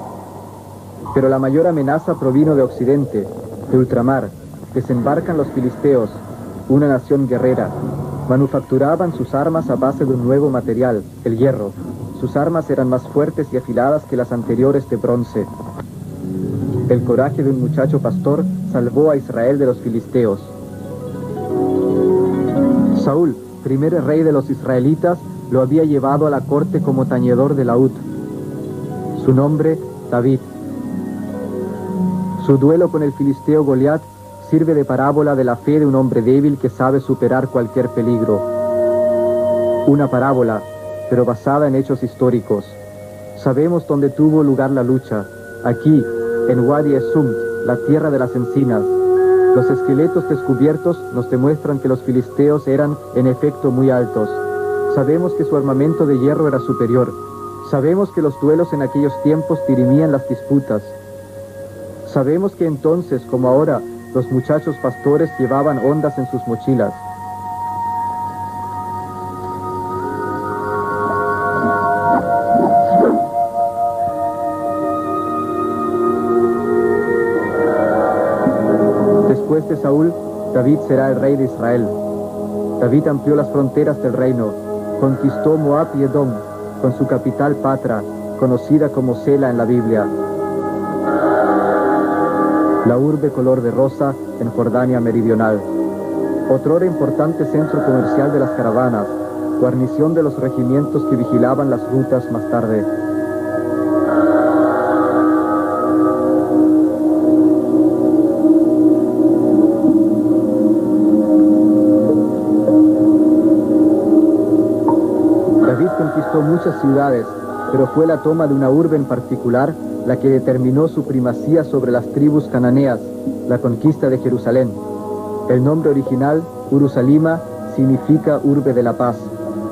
Pero la mayor amenaza provino de Occidente, de ultramar. Desembarcan los filisteos, una nación guerrera. Manufacturaban sus armas a base de un nuevo material, el hierro. Sus armas eran más fuertes y afiladas que las anteriores de bronce. El coraje de un muchacho pastor salvó a Israel de los filisteos. Saúl, primer rey de los israelitas, lo había llevado a la corte como tañedor de laúd. Su nombre, David. Su duelo con el filisteo Goliat sirve de parábola de la fe de un hombre débil que sabe superar cualquier peligro. Una parábola, pero basada en hechos históricos. Sabemos dónde tuvo lugar la lucha, aquí, en Wadi Esumt, la tierra de las encinas. Los esqueletos descubiertos nos demuestran que los filisteos eran, en efecto, muy altos. Sabemos que su armamento de hierro era superior. Sabemos que los duelos en aquellos tiempos dirimían las disputas. Sabemos que entonces, como ahora, los muchachos pastores llevaban hondas en sus mochilas. Después de Saúl, David será el rey de Israel. David amplió las fronteras del reino, conquistó Moab y Edom, con su capital Patra, conocida como Sela en la Biblia. La urbe color de rosa en Jordania meridional. Otrora importante centro comercial de las caravanas, guarnición de los regimientos que vigilaban las rutas más tarde. David conquistó muchas ciudades, pero fue la toma de una urbe en particular la que determinó su primacía sobre las tribus cananeas, la conquista de Jerusalén. El nombre original, Urusalima, significa urbe de la paz.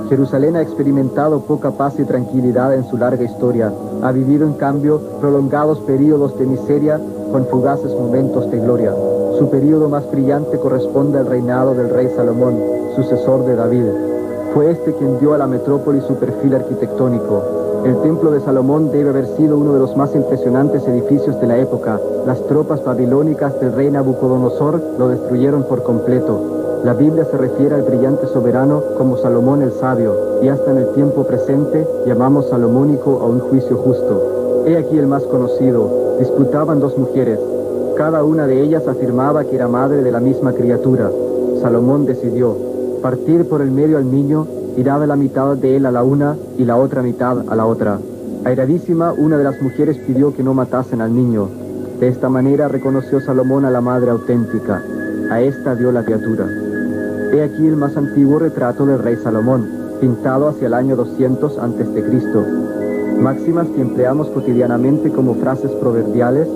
Jerusalén ha experimentado poca paz y tranquilidad en su larga historia. Ha vivido, en cambio, prolongados períodos de miseria con fugaces momentos de gloria. Su período más brillante corresponde al reinado del rey Salomón, sucesor de David. Fue este quien dio a la metrópoli su perfil arquitectónico. El templo de Salomón debe haber sido uno de los más impresionantes edificios de la época. Las tropas babilónicas del rey Nabucodonosor lo destruyeron por completo. La Biblia se refiere al brillante soberano como Salomón el sabio, y hasta en el tiempo presente llamamos salomónico a un juicio justo. He aquí el más conocido. Disputaban dos mujeres. Cada una de ellas afirmaba que era madre de la misma criatura. Salomón decidió partir por el medio al niño y daba la mitad de él a la una y la otra mitad a la otra. Airadísima, una de las mujeres pidió que no matasen al niño. De esta manera reconoció Salomón a la madre auténtica. A esta dio la criatura. He aquí el más antiguo retrato del rey Salomón, pintado hacia el año 200 a.C. Máximas que empleamos cotidianamente como frases proverbiales: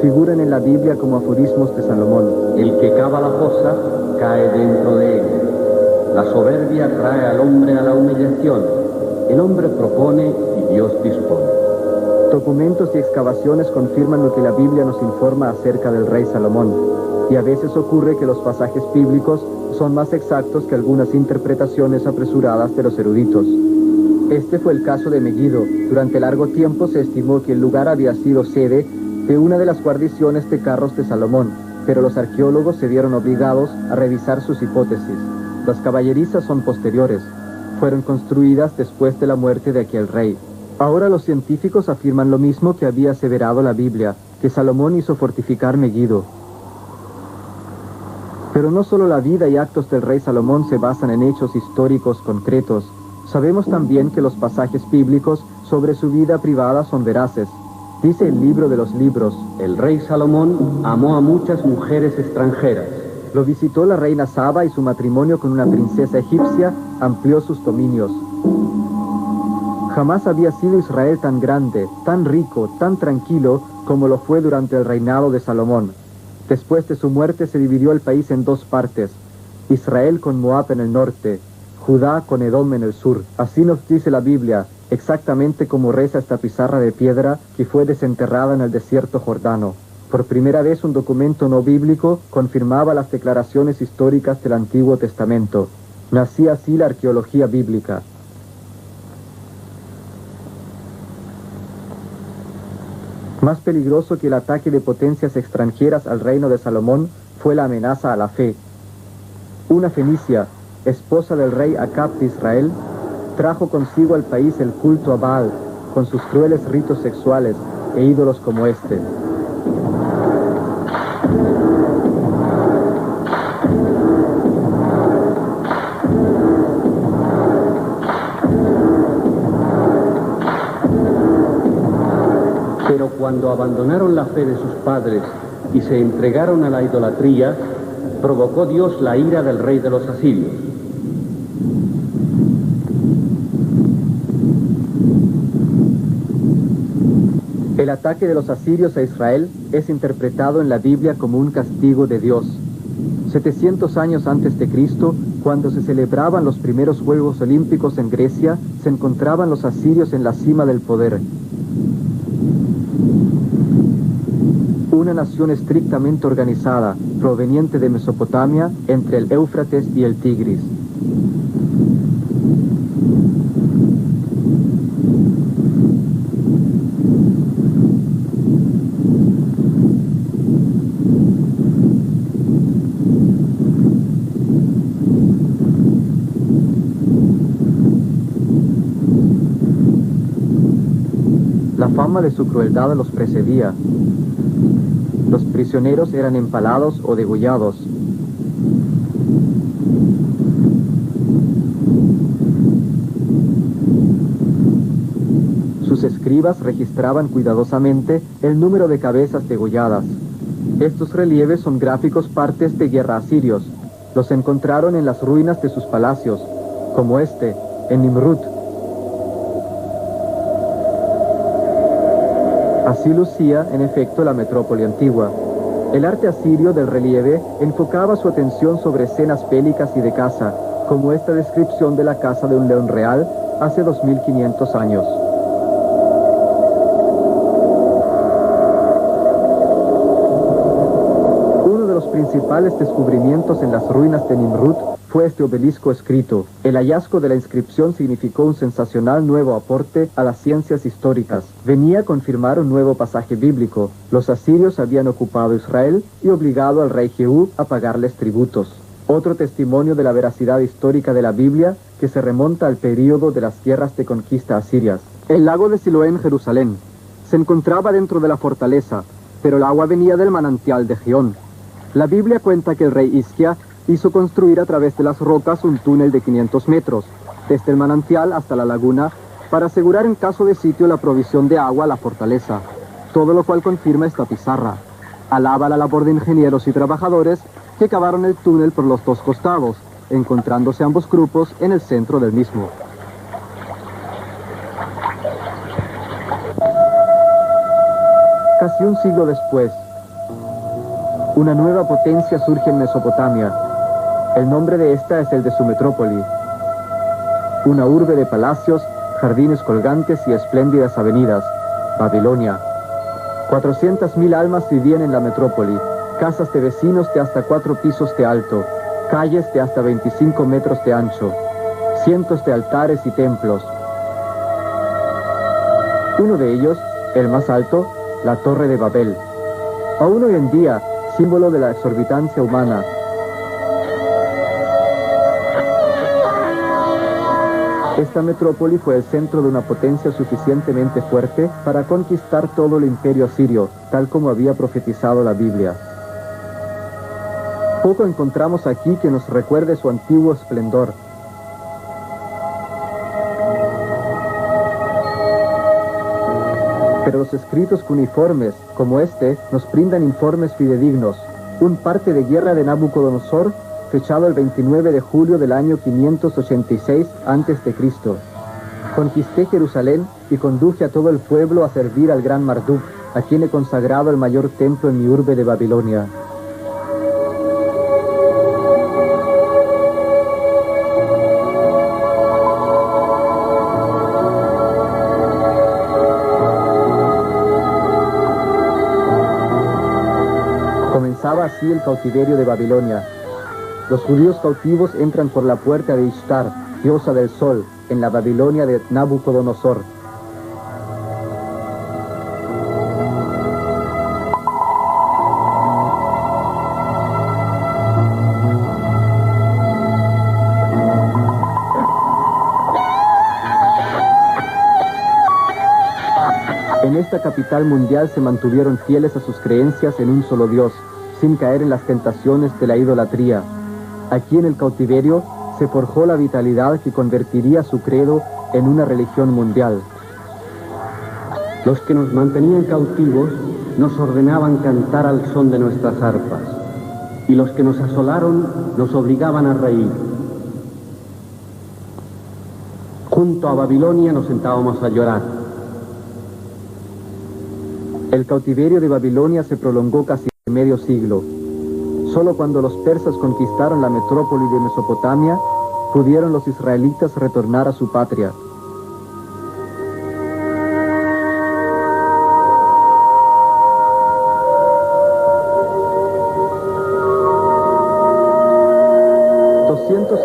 figuran en la Biblia como aforismos de Salomón. El que cava la fosa cae dentro de ella. La soberbia trae al hombre a la humillación. El hombre propone y Dios dispone. Documentos y excavaciones confirman lo que la Biblia nos informa acerca del rey Salomón, y a veces ocurre que los pasajes bíblicos son más exactos que algunas interpretaciones apresuradas de los eruditos. Este fue el caso de Megiddo. Durante largo tiempo se estimó que el lugar había sido sede de una de las guarniciones de carros de Salomón, pero los arqueólogos se vieron obligados a revisar sus hipótesis. Las caballerizas son posteriores. Fueron construidas después de la muerte de aquel rey. Ahora los científicos afirman lo mismo que había aseverado la Biblia, que Salomón hizo fortificar Megiddo. Pero no solo la vida y actos del rey Salomón se basan en hechos históricos concretos. Sabemos también que los pasajes bíblicos sobre su vida privada son veraces. Dice el libro de los libros: el rey Salomón amó a muchas mujeres extranjeras. Lo visitó la reina Saba y su matrimonio con una princesa egipcia amplió sus dominios. Jamás había sido Israel tan grande, tan rico, tan tranquilo como lo fue durante el reinado de Salomón. Después de su muerte se dividió el país en dos partes: Israel con Moab en el norte, Judá con Edom en el sur. Así nos dice la Biblia, exactamente como reza esta pizarra de piedra que fue desenterrada en el desierto jordano. Por primera vez un documento no bíblico confirmaba las declaraciones históricas del Antiguo Testamento. Nacía así la arqueología bíblica. Más peligroso que el ataque de potencias extranjeras al reino de Salomón fue la amenaza a la fe. Una fenicia, esposa del rey Acab de Israel, trajo consigo al país el culto a Baal, con sus crueles ritos sexuales e ídolos como este. Pero cuando abandonaron la fe de sus padres y se entregaron a la idolatría, provocó Dios la ira del rey de los asirios. El ataque de los asirios a Israel es interpretado en la Biblia como un castigo de Dios. 700 años antes de Cristo, cuando se celebraban los primeros Juegos Olímpicos en Grecia, se encontraban los asirios en la cima del poder. Una nación estrictamente organizada, proveniente de Mesopotamia, entre el Éufrates y el Tigris. La fama de su crueldad los precedía. Los prisioneros eran empalados o degollados. Sus escribas registraban cuidadosamente el número de cabezas degolladas. Estos relieves son gráficos partes de guerra asirios. Los encontraron en las ruinas de sus palacios, como este, en Nimrut. Así lucía, en efecto, la metrópoli antigua. El arte asirio del relieve enfocaba su atención sobre escenas bélicas y de caza, como esta descripción de la caza de un león real hace 2500 años. Uno de los principales descubrimientos en las ruinas de Nimrut fue este obelisco escrito. El hallazgo de la inscripción significó un sensacional nuevo aporte a las ciencias históricas. Venía a confirmar un nuevo pasaje bíblico. Los asirios habían ocupado Israel y obligado al rey Jehú a pagarles tributos. Otro testimonio de la veracidad histórica de la Biblia que se remonta al período de las guerras de conquista asirias. El lago de Siloé en Jerusalén se encontraba dentro de la fortaleza, pero el agua venía del manantial de Gihón. La Biblia cuenta que el rey Hizquia hizo construir a través de las rocas un túnel de 500 metros, desde el manantial hasta la laguna, para asegurar en caso de sitio la provisión de agua a la fortaleza, todo lo cual confirma esta pizarra. Alaba la labor de ingenieros y trabajadores que cavaron el túnel por los dos costados, encontrándose ambos grupos en el centro del mismo. Casi un siglo después, Una nueva potencia surge en Mesopotamia. El nombre de esta es el de su metrópoli. Una urbe de palacios, jardines colgantes y espléndidas avenidas, Babilonia. 400.000 almas vivían en la metrópoli, casas de vecinos de hasta 4 pisos de alto, calles de hasta 25 metros de ancho, cientos de altares y templos. Uno de ellos, el más alto, la Torre de Babel. Aún hoy en día, símbolo de la exorbitancia humana. Esta metrópoli fue el centro de una potencia suficientemente fuerte para conquistar todo el imperio asirio, tal como había profetizado la Biblia. Poco encontramos aquí que nos recuerde su antiguo esplendor. Pero los escritos cuneiformes, como este, nos brindan informes fidedignos. Un parte de guerra de Nabucodonosor, fechado el 29 de julio del año 586 a.C. Conquisté Jerusalén y conduje a todo el pueblo a servir al gran Marduk, a quien he consagrado el mayor templo en mi urbe de Babilonia. Comenzaba así el cautiverio de Babilonia. Los judíos cautivos entran por la puerta de Ishtar, diosa del sol, en la Babilonia de Nabucodonosor. En esta capital mundial se mantuvieron fieles a sus creencias en un solo Dios, sin caer en las tentaciones de la idolatría. Aquí en el cautiverio se forjó la vitalidad que convertiría su credo en una religión mundial. Los que nos mantenían cautivos nos ordenaban cantar al son de nuestras arpas, y los que nos asolaron nos obligaban a reír. Junto a Babilonia nos sentábamos a llorar. El cautiverio de Babilonia se prolongó casi medio siglo. Solo cuando los persas conquistaron la metrópoli de Mesopotamia, pudieron los israelitas retornar a su patria.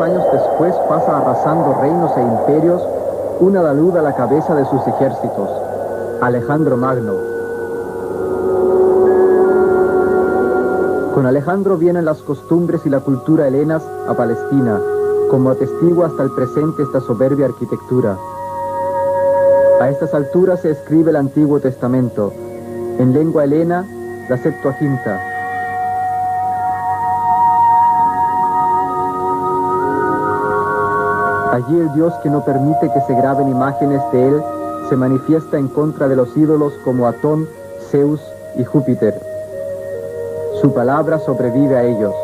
Años después pasa arrasando reinos e imperios un adalud a la cabeza de sus ejércitos, Alejandro Magno. Con Alejandro vienen las costumbres y la cultura helenas a Palestina, como atestigua hasta el presente esta soberbia arquitectura. A estas alturas se escribe el Antiguo Testamento, en lengua helena, la Septuaginta. Allí el Dios que no permite que se graben imágenes de él se manifiesta en contra de los ídolos como Atón, Zeus y Júpiter. Su palabra sobrevive a ellos.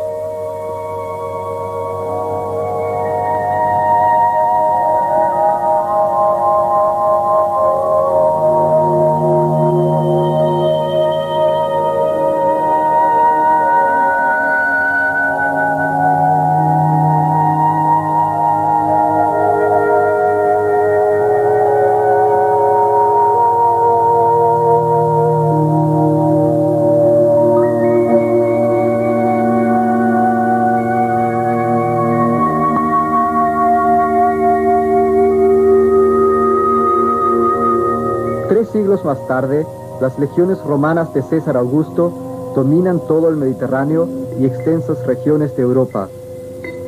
Siglos más tarde, las legiones romanas de César Augusto dominan todo el Mediterráneo y extensas regiones de Europa.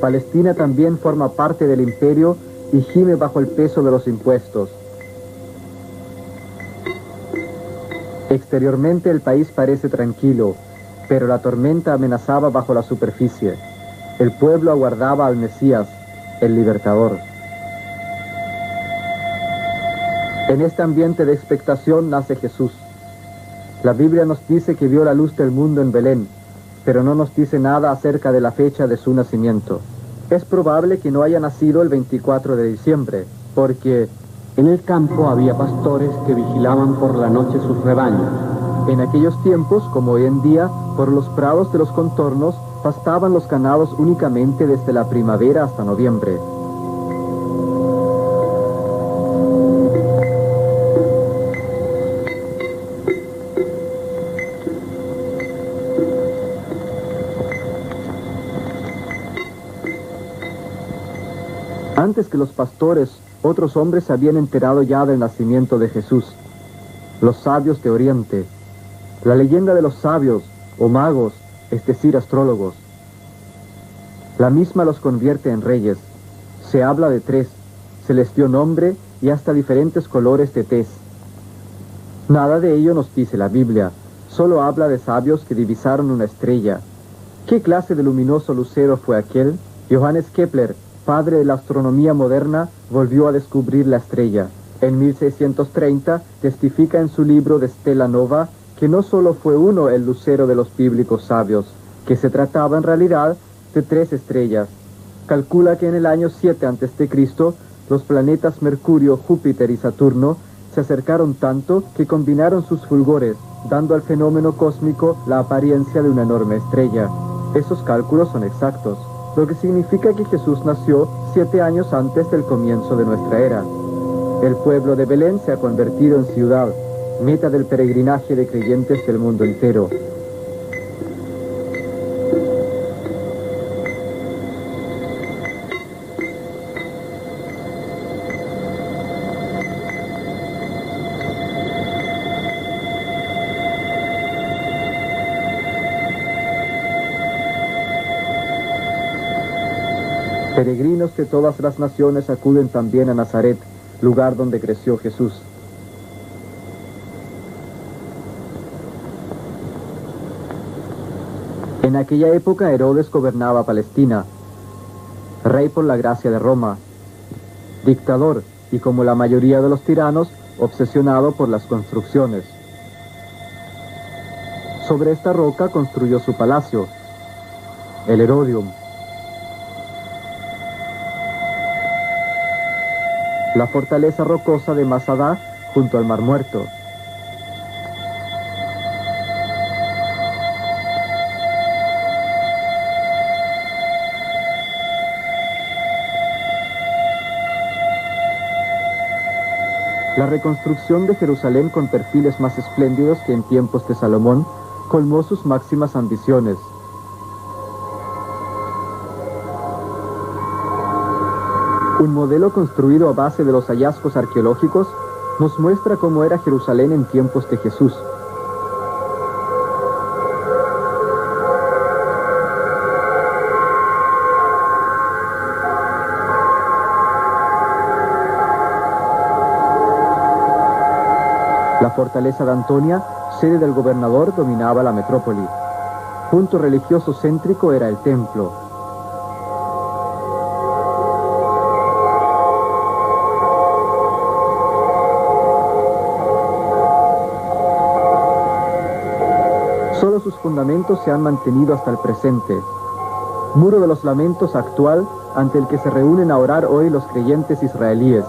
Palestina también forma parte del imperio y gime bajo el peso de los impuestos. Exteriormente el país parece tranquilo, pero la tormenta amenazaba bajo la superficie. El pueblo aguardaba al Mesías, el libertador. En este ambiente de expectación nace Jesús. La Biblia nos dice que vio la luz del mundo en Belén, pero no nos dice nada acerca de la fecha de su nacimiento. Es probable que no haya nacido el 24 de diciembre, porque en el campo había pastores que vigilaban por la noche sus rebaños. En aquellos tiempos, como hoy en día, por los prados de los contornos pastaban los ganados únicamente desde la primavera hasta noviembre. Antes que los pastores, otros hombres se habían enterado ya del nacimiento de Jesús. Los sabios de Oriente, la leyenda de los sabios, o magos, es decir, astrólogos. La misma los convierte en reyes. Se habla de tres, se les dio nombre y hasta diferentes colores de tez. Nada de ello nos dice la Biblia, solo habla de sabios que divisaron una estrella. ¿Qué clase de luminoso lucero fue aquel? Johannes Kepler, padre de la astronomía moderna, volvió a descubrir la estrella. En 1630 testifica en su libro de Stella Nova que no solo fue uno el lucero de los bíblicos sabios, que se trataba en realidad de tres estrellas. Calcula que en el año 7 a.C., los planetas Mercurio, Júpiter y Saturno se acercaron tanto que combinaron sus fulgores, dando al fenómeno cósmico la apariencia de una enorme estrella. Esos cálculos son exactos, lo que significa que Jesús nació 7 años antes del comienzo de nuestra era. El pueblo de Belén se ha convertido en ciudad, meta del peregrinaje de creyentes del mundo entero. Peregrinos de todas las naciones acuden también a Nazaret, lugar donde creció Jesús. En aquella época Herodes gobernaba Palestina, rey por la gracia de Roma, dictador y, como la mayoría de los tiranos, obsesionado por las construcciones. Sobre esta roca construyó su palacio, el Herodium. La fortaleza rocosa de Masada, junto al Mar Muerto. La reconstrucción de Jerusalén con perfiles más espléndidos que en tiempos de Salomón colmó sus máximas ambiciones. Un modelo construido a base de los hallazgos arqueológicos nos muestra cómo era Jerusalén en tiempos de Jesús. La fortaleza de Antonia, sede del gobernador, dominaba la metrópoli. Punto religioso céntrico era el templo. Solo sus fundamentos se han mantenido hasta el presente. Muro de los Lamentos actual, ante el que se reúnen a orar hoy los creyentes israelíes.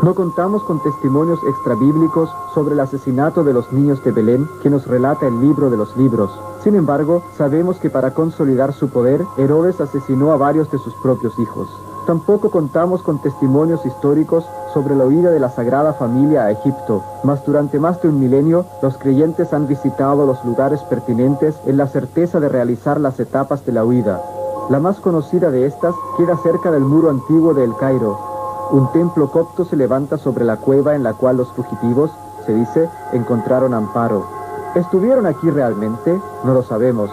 No contamos con testimonios extrabíblicos sobre el asesinato de los niños de Belén que nos relata el libro de los libros. Sin embargo, sabemos que para consolidar su poder, Herodes asesinó a varios de sus propios hijos. Tampoco contamos con testimonios históricos sobre la huida de la Sagrada Familia a Egipto, mas durante más de un milenio, los creyentes han visitado los lugares pertinentes en la certeza de realizar las etapas de la huida. La más conocida de estas queda cerca del muro antiguo de El Cairo. Un templo copto se levanta sobre la cueva en la cual los fugitivos, se dice, encontraron amparo. ¿Estuvieron aquí realmente? No lo sabemos,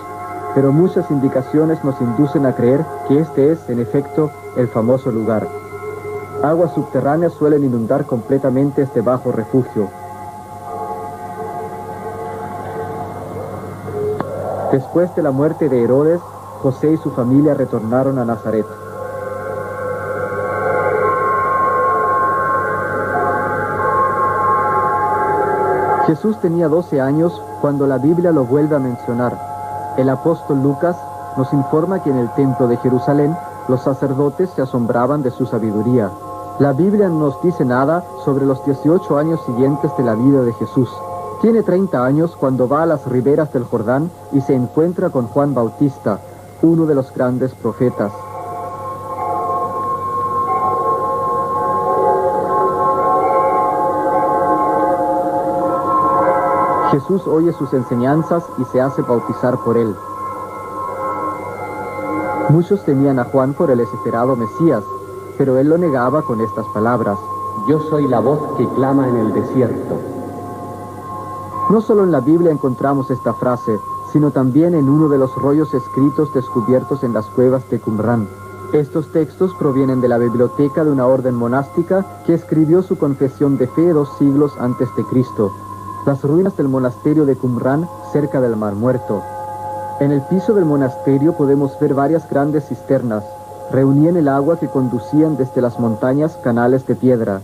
pero muchas indicaciones nos inducen a creer que este es, en efecto, el famoso lugar. Aguas subterráneas suelen inundar completamente este bajo refugio. Después de la muerte de Herodes, José y su familia retornaron a Nazaret. Jesús tenía 12 años cuando la Biblia lo vuelve a mencionar. El apóstol Lucas nos informa que en el templo de Jerusalén los sacerdotes se asombraban de su sabiduría. La Biblia no nos dice nada sobre los 18 años siguientes de la vida de Jesús. Tiene 30 años cuando va a las riberas del Jordán y se encuentra con Juan Bautista, uno de los grandes profetas. Jesús oye sus enseñanzas y se hace bautizar por él. Muchos temían a Juan por el esperado Mesías, pero él lo negaba con estas palabras: Yo soy la voz que clama en el desierto. No solo en la Biblia encontramos esta frase, sino también en uno de los rollos escritos descubiertos en las cuevas de Qumrán. Estos textos provienen de la biblioteca de una orden monástica que escribió su confesión de fe 2 siglos antes de Cristo. Las ruinas del monasterio de Qumrán, cerca del Mar Muerto. En el piso del monasterio podemos ver varias grandes cisternas. Reunían el agua que conducían desde las montañas canales de piedra.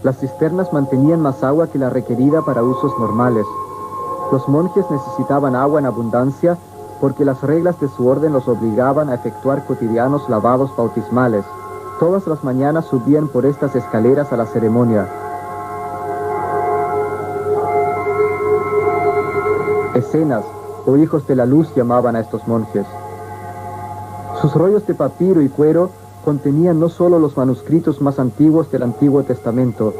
Las cisternas mantenían más agua que la requerida para usos normales. Los monjes necesitaban agua en abundancia porque las reglas de su orden los obligaban a efectuar cotidianos lavados bautismales. Todas las mañanas subían por estas escaleras a la ceremonia. Escenas, o hijos de la luz, llamaban a estos monjes. Sus rollos de papiro y cuero contenían no solo los manuscritos más antiguos del Antiguo Testamento,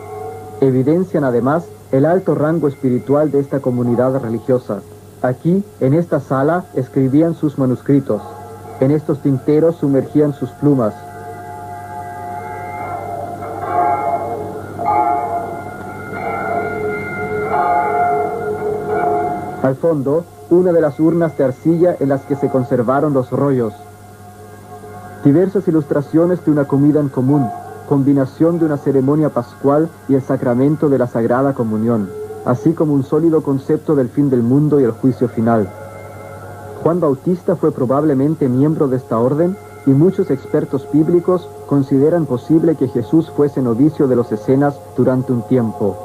evidencian además el alto rango espiritual de esta comunidad religiosa. Aquí, en esta sala, escribían sus manuscritos. En estos tinteros sumergían sus plumas. Al fondo, una de las urnas de arcilla en las que se conservaron los rollos. Diversas ilustraciones de una comida en común, combinación de una ceremonia pascual y el sacramento de la Sagrada Comunión, así como un sólido concepto del fin del mundo y el juicio final. Juan Bautista fue probablemente miembro de esta orden y muchos expertos bíblicos consideran posible que Jesús fuese novicio de los Essenas durante un tiempo.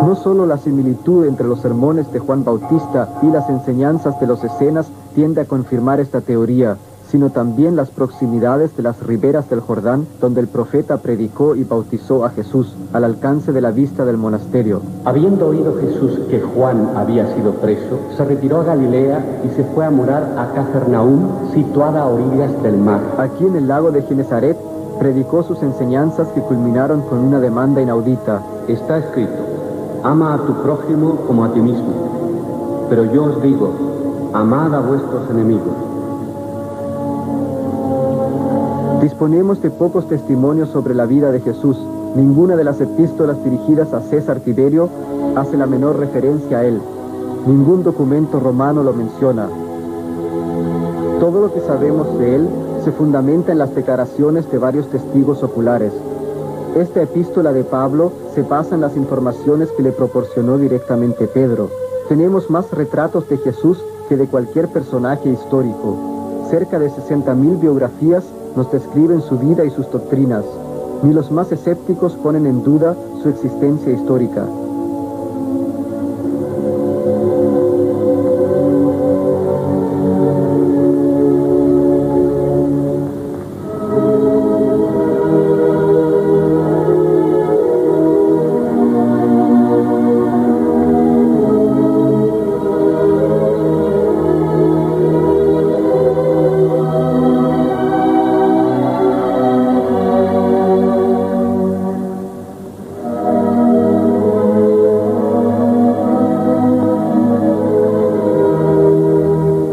No solo la similitud entre los sermones de Juan Bautista y las enseñanzas de los Essenas tiende a confirmar esta teoría, sino también las proximidades de las riberas del Jordán, donde el profeta predicó y bautizó a Jesús, al alcance de la vista del monasterio. Habiendo oído Jesús que Juan había sido preso, se retiró a Galilea y se fue a morar a Cafarnaúm, situada a orillas del mar. Aquí en el lago de Genezaret, predicó sus enseñanzas que culminaron con una demanda inaudita. Está escrito: ama a tu prójimo como a ti mismo. Pero yo os digo, amad a vuestros enemigos. Disponemos de pocos testimonios sobre la vida de Jesús. Ninguna de las epístolas dirigidas a César Tiberio hace la menor referencia a él. Ningún documento romano lo menciona. Todo lo que sabemos de él se fundamenta en las declaraciones de varios testigos oculares. Esta epístola de Pablo se basa en las informaciones que le proporcionó directamente Pedro. Tenemos más retratos de Jesús que de cualquier personaje histórico. Cerca de 60.000 biografías nos describen su vida y sus doctrinas. Ni los más escépticos ponen en duda su existencia histórica.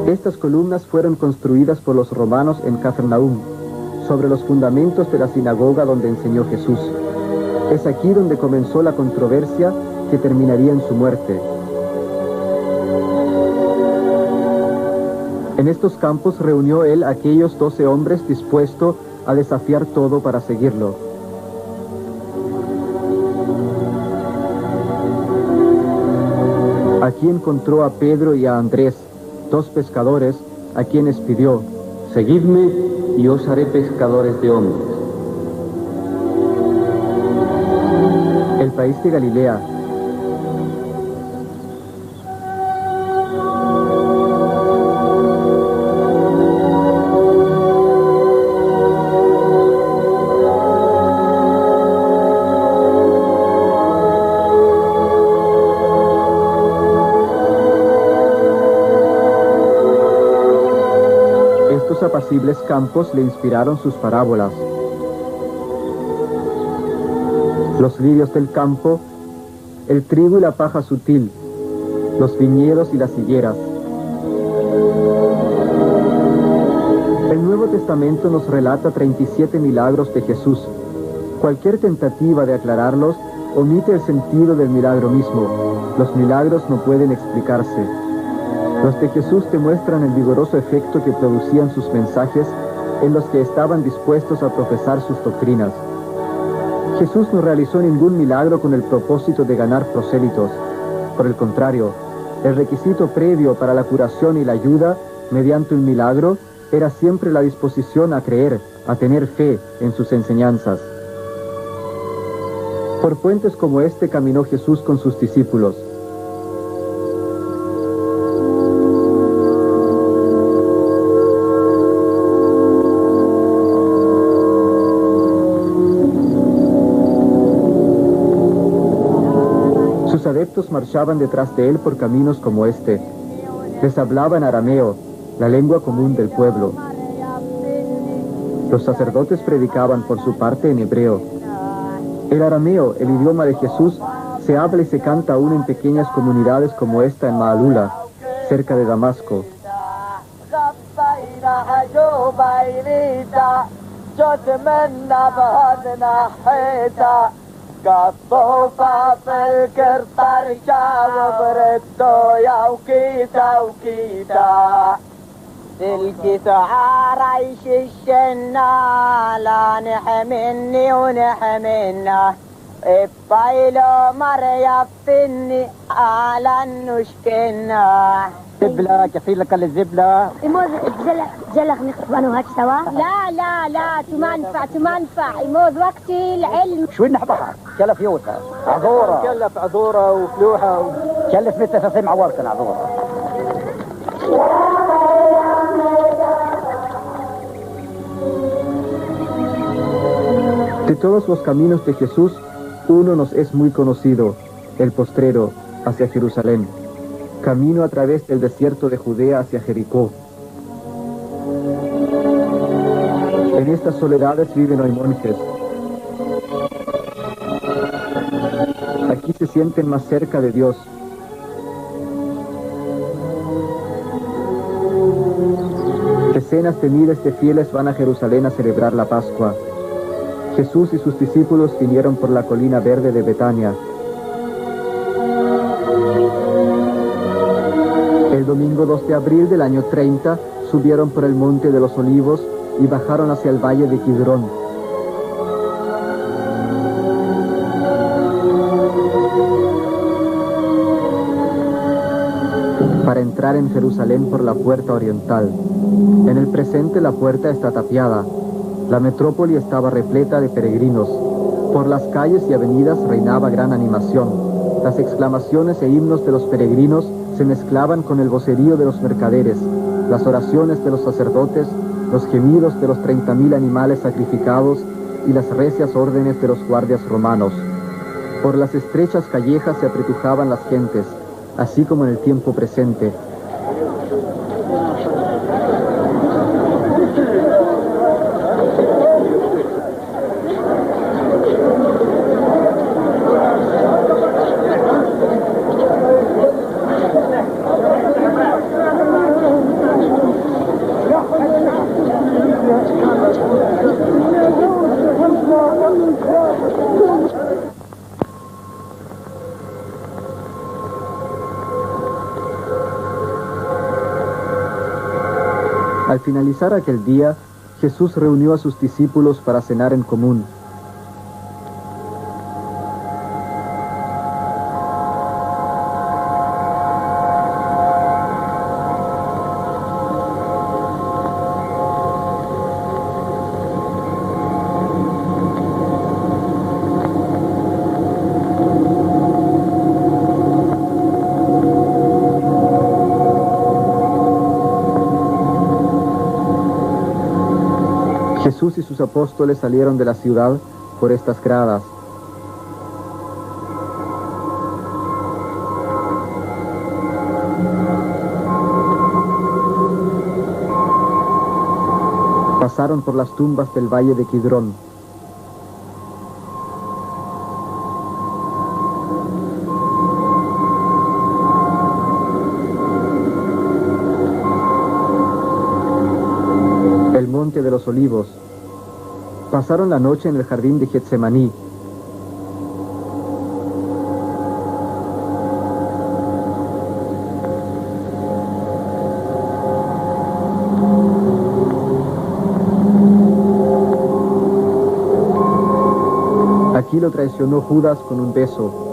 Estas columnas fueron construidas por los romanos en Cafarnaúm, sobre los fundamentos de la sinagoga donde enseñó Jesús. Es aquí donde comenzó la controversia que terminaría en su muerte. En estos campos reunió él a aquellos 12 hombres dispuestos a desafiar todo para seguirlo. Aquí encontró a Pedro y a Andrés, 2 pescadores, a quienes pidió: Seguidme y os haré pescadores de hombres. El país de Galilea. Estos apacibles campos le inspiraron sus parábolas. Los lirios del campo, el trigo y la paja sutil, los viñedos y las higueras. El Nuevo Testamento nos relata 37 milagros de Jesús. Cualquier tentativa de aclararlos omite el sentido del milagro mismo. Los milagros no pueden explicarse. Los de Jesús demuestran el vigoroso efecto que producían sus mensajes en los que estaban dispuestos a profesar sus doctrinas. Jesús no realizó ningún milagro con el propósito de ganar prosélitos. Por el contrario, el requisito previo para la curación y la ayuda mediante un milagro era siempre la disposición a creer, a tener fe en sus enseñanzas. Por puentes como este caminó Jesús con sus discípulos. Sus adeptos marchaban detrás de él por caminos como este. Les hablaba en arameo, la lengua común del pueblo. Los sacerdotes predicaban por su parte en hebreo. El arameo, el idioma de Jesús, se habla y se canta aún en pequeñas comunidades como esta en Maalula, cerca de Damasco. الكسعة ريش الشنا لا نحمني ونحمنا الطيلو مريب فيني على النشكنا زبلة كثير لك الزبلة يموز جلخ نخبانو هاك سوا لا تمنفع يموز وقتي العلم شو نحبها كلف يوتا عذورة كلف عذورة وفلوحة كلف مثل تسمع وركن عذورة. De todos los caminos de Jesús, uno nos es muy conocido, el postrero, hacia Jerusalén, camino a través del desierto de Judea hacia Jericó. En estas soledades viven hoy monjes. Aquí se sienten más cerca de Dios. Decenas de miles de fieles van a Jerusalén a celebrar la Pascua. Jesús y sus discípulos vinieron por la colina verde de Betania. El domingo 2 de abril del año 30 subieron por el monte de los Olivos y bajaron hacia el valle de Kidrón. Para entrar en Jerusalén por la puerta oriental. En el presente la puerta está tapiada. La metrópoli estaba repleta de peregrinos. Por las calles y avenidas reinaba gran animación. Las exclamaciones e himnos de los peregrinos se mezclaban con el vocerío de los mercaderes, las oraciones de los sacerdotes, los gemidos de los 30.000 animales sacrificados y las recias órdenes de los guardias romanos. Por las estrechas callejas se apretujaban las gentes, así como en el tiempo presente. Al finalizar aquel día, Jesús reunió a sus discípulos para cenar en común. Jesús y sus apóstoles salieron de la ciudad por estas gradas. Pasaron por las tumbas del valle de Kidrón. El monte de los olivos. Pasaron la noche en el jardín de Getsemaní. Aquí lo traicionó Judas con un beso.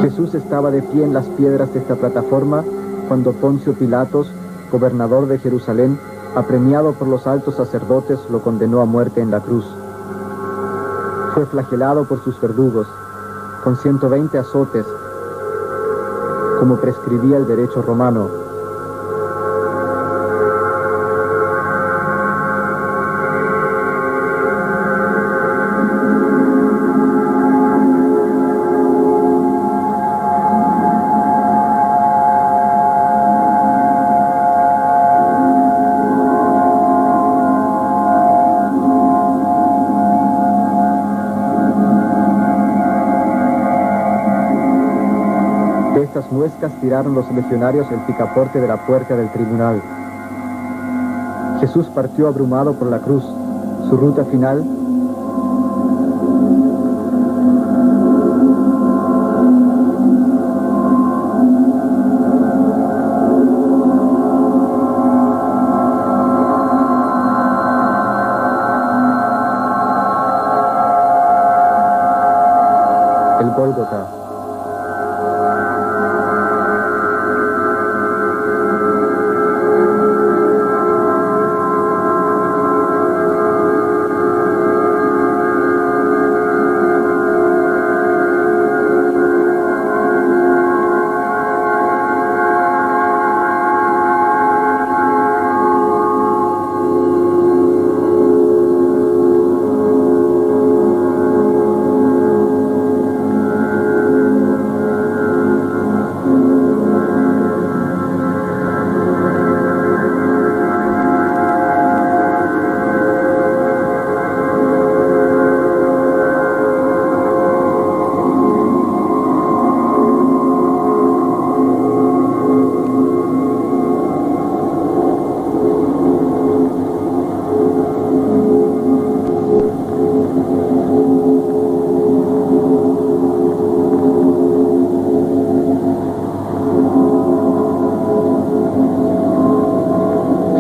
Jesús estaba de pie en las piedras de esta plataforma cuando Poncio Pilatos, gobernador de Jerusalén, apremiado por los altos sacerdotes, lo condenó a muerte en la cruz. Fue flagelado por sus verdugos, con 120 azotes, como prescribía el derecho romano. Estas muescas tiraron los legionarios el picaporte de la puerta del tribunal. Jesús partió abrumado por la cruz. Su ruta final, el Gólgota.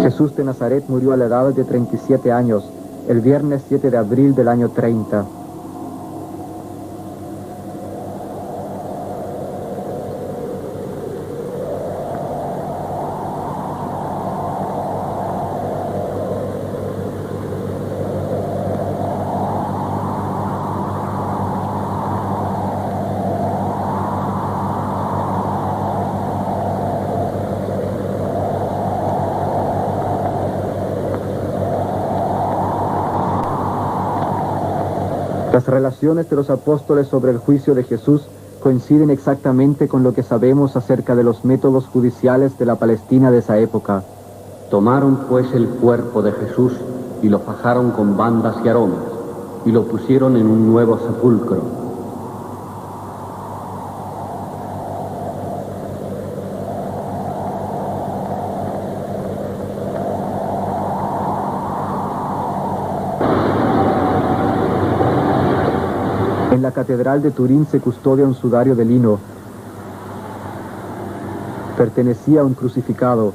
Jesús de Nazaret murió a la edad de 37 años, el viernes 7 de abril del año 30. Las relaciones de los apóstoles sobre el juicio de Jesús coinciden exactamente con lo que sabemos acerca de los métodos judiciales de la Palestina de esa época. Tomaron pues el cuerpo de Jesús y lo fajaron con bandas y aromas, y lo pusieron en un nuevo sepulcro. En la catedral de Turín se custodia un sudario de lino. Pertenecía a un crucificado.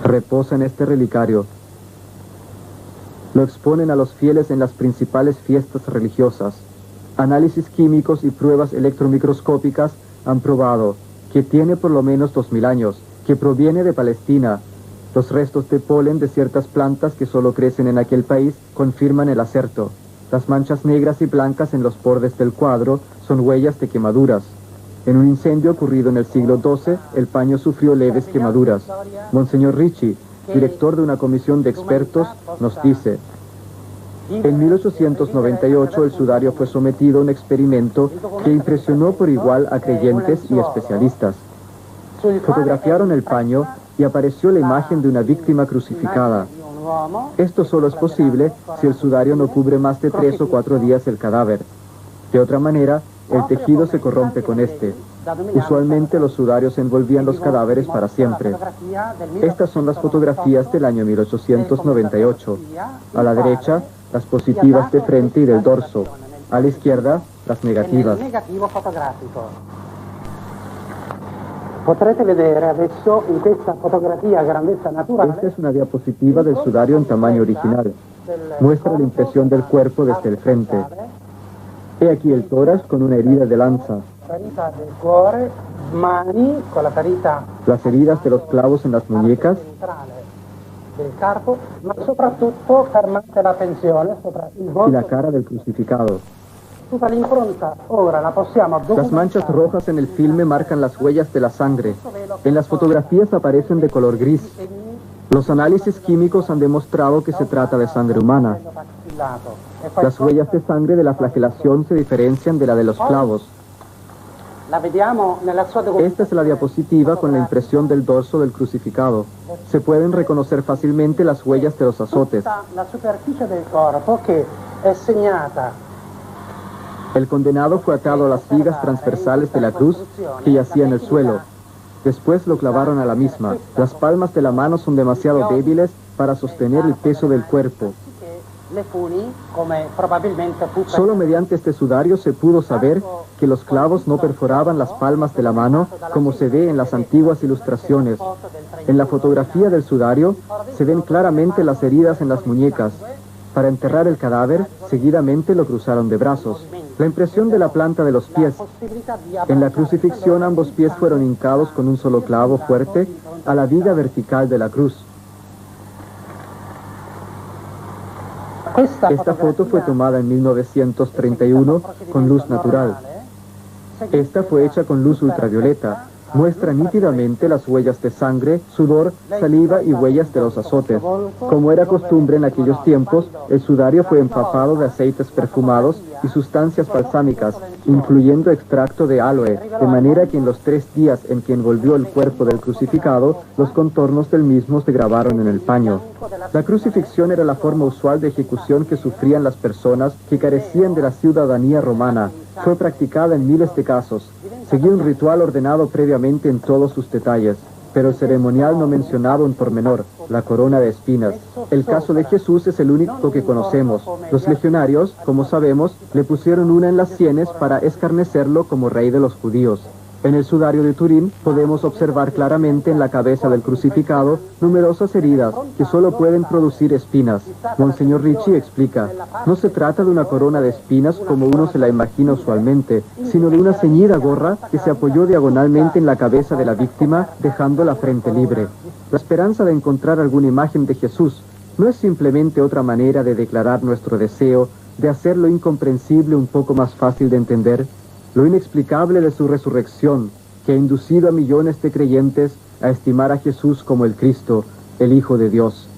Reposa en este relicario. Lo exponen a los fieles en las principales fiestas religiosas. Análisis químicos y pruebas electromicroscópicas han probado que tiene por lo menos 2000 años, que proviene de Palestina, Los restos de polen de ciertas plantas que solo crecen en aquel país confirman el acerto. Las manchas negras y blancas en los bordes del cuadro son huellas de quemaduras. En un incendio ocurrido en el siglo XII, el paño sufrió leves quemaduras. Monseñor Ricci, director de una comisión de expertos, nos dice: en 1898 el sudario fue sometido a un experimento que impresionó por igual a creyentes y especialistas. Fotografiaron el paño y apareció la imagen de una víctima crucificada. Esto solo es posible si el sudario no cubre más de 3 o 4 días el cadáver. De otra manera, el tejido se corrompe con este. Usualmente los sudarios envolvían los cadáveres para siempre. Estas son las fotografías del año 1898. A la derecha, las positivas de frente y del dorso. A la izquierda, las negativas. Potrete vedere adesso in questa fotografia a grandezza naturale. Esta es una diapositiva del sudario en tamaño original. Muestra la impresión del cuerpo desde el frente. He aquí el tórax con una herida de lanza. Ferita del cuore, mani con la ferita. Las heridas de los clavos en las muñecas. Del carpo, ma soprattutto fermate la tensione sopra il volto. Y la cara del crucificado. Tutta l'impronta ora la possiamo documentare. Las manchas rojas en el filme marcan las huellas de la sangre. En las fotografías aparecen de color gris. Los análisis químicos han demostrado que se trata de sangre humana. Las huellas de sangre de la flagelación se diferencian de la de los clavos. Esta es la diapositiva con la impresión del dorso del crucificado. Se pueden reconocer fácilmente las huellas de los azotes. La superficie del corpo che è segnata. El condenado fue atado a las vigas transversales de la cruz que yacía en el suelo. Después lo clavaron a la misma. Las palmas de la mano son demasiado débiles para sostener el peso del cuerpo. Solo mediante este sudario se pudo saber que los clavos no perforaban las palmas de la mano como se ve en las antiguas ilustraciones. En la fotografía del sudario se ven claramente las heridas en las muñecas. Para enterrar el cadáver, seguidamente lo cruzaron de brazos. La impresión de la planta de los pies. En la crucifixión ambos pies fueron hincados con un solo clavo fuerte a la viga vertical de la cruz. Esta foto fue tomada en 1931 con luz natural. Esta fue hecha con luz ultravioleta. Muestra nítidamente las huellas de sangre, sudor, saliva y huellas de los azotes. Como era costumbre en aquellos tiempos, el sudario fue empapado de aceites perfumados y sustancias balsámicas, incluyendo extracto de aloe, de manera que en los 3 días en que envolvió el cuerpo del crucificado, los contornos del mismo se grabaron en el paño. La crucifixión era la forma usual de ejecución que sufrían las personas que carecían de la ciudadanía romana. Fue practicada en miles de casos. Seguía un ritual ordenado previamente en todos sus detalles, pero el ceremonial no mencionaba un pormenor, la corona de espinas. El caso de Jesús es el único que conocemos. Los legionarios, como sabemos, le pusieron una en las sienes para escarnecerlo como rey de los judíos. En el sudario de Turín podemos observar claramente en la cabeza del crucificado numerosas heridas que solo pueden producir espinas. Monseñor Ricci explica: no se trata de una corona de espinas como uno se la imagina usualmente, sino de una ceñida gorra que se apoyó diagonalmente en la cabeza de la víctima, dejando la frente libre. La esperanza de encontrar alguna imagen de Jesús no es simplemente otra manera de declarar nuestro deseo de hacer lo incomprensible un poco más fácil de entender. Lo inexplicable de su resurrección, que ha inducido a millones de creyentes a estimar a Jesús como el Cristo, el Hijo de Dios.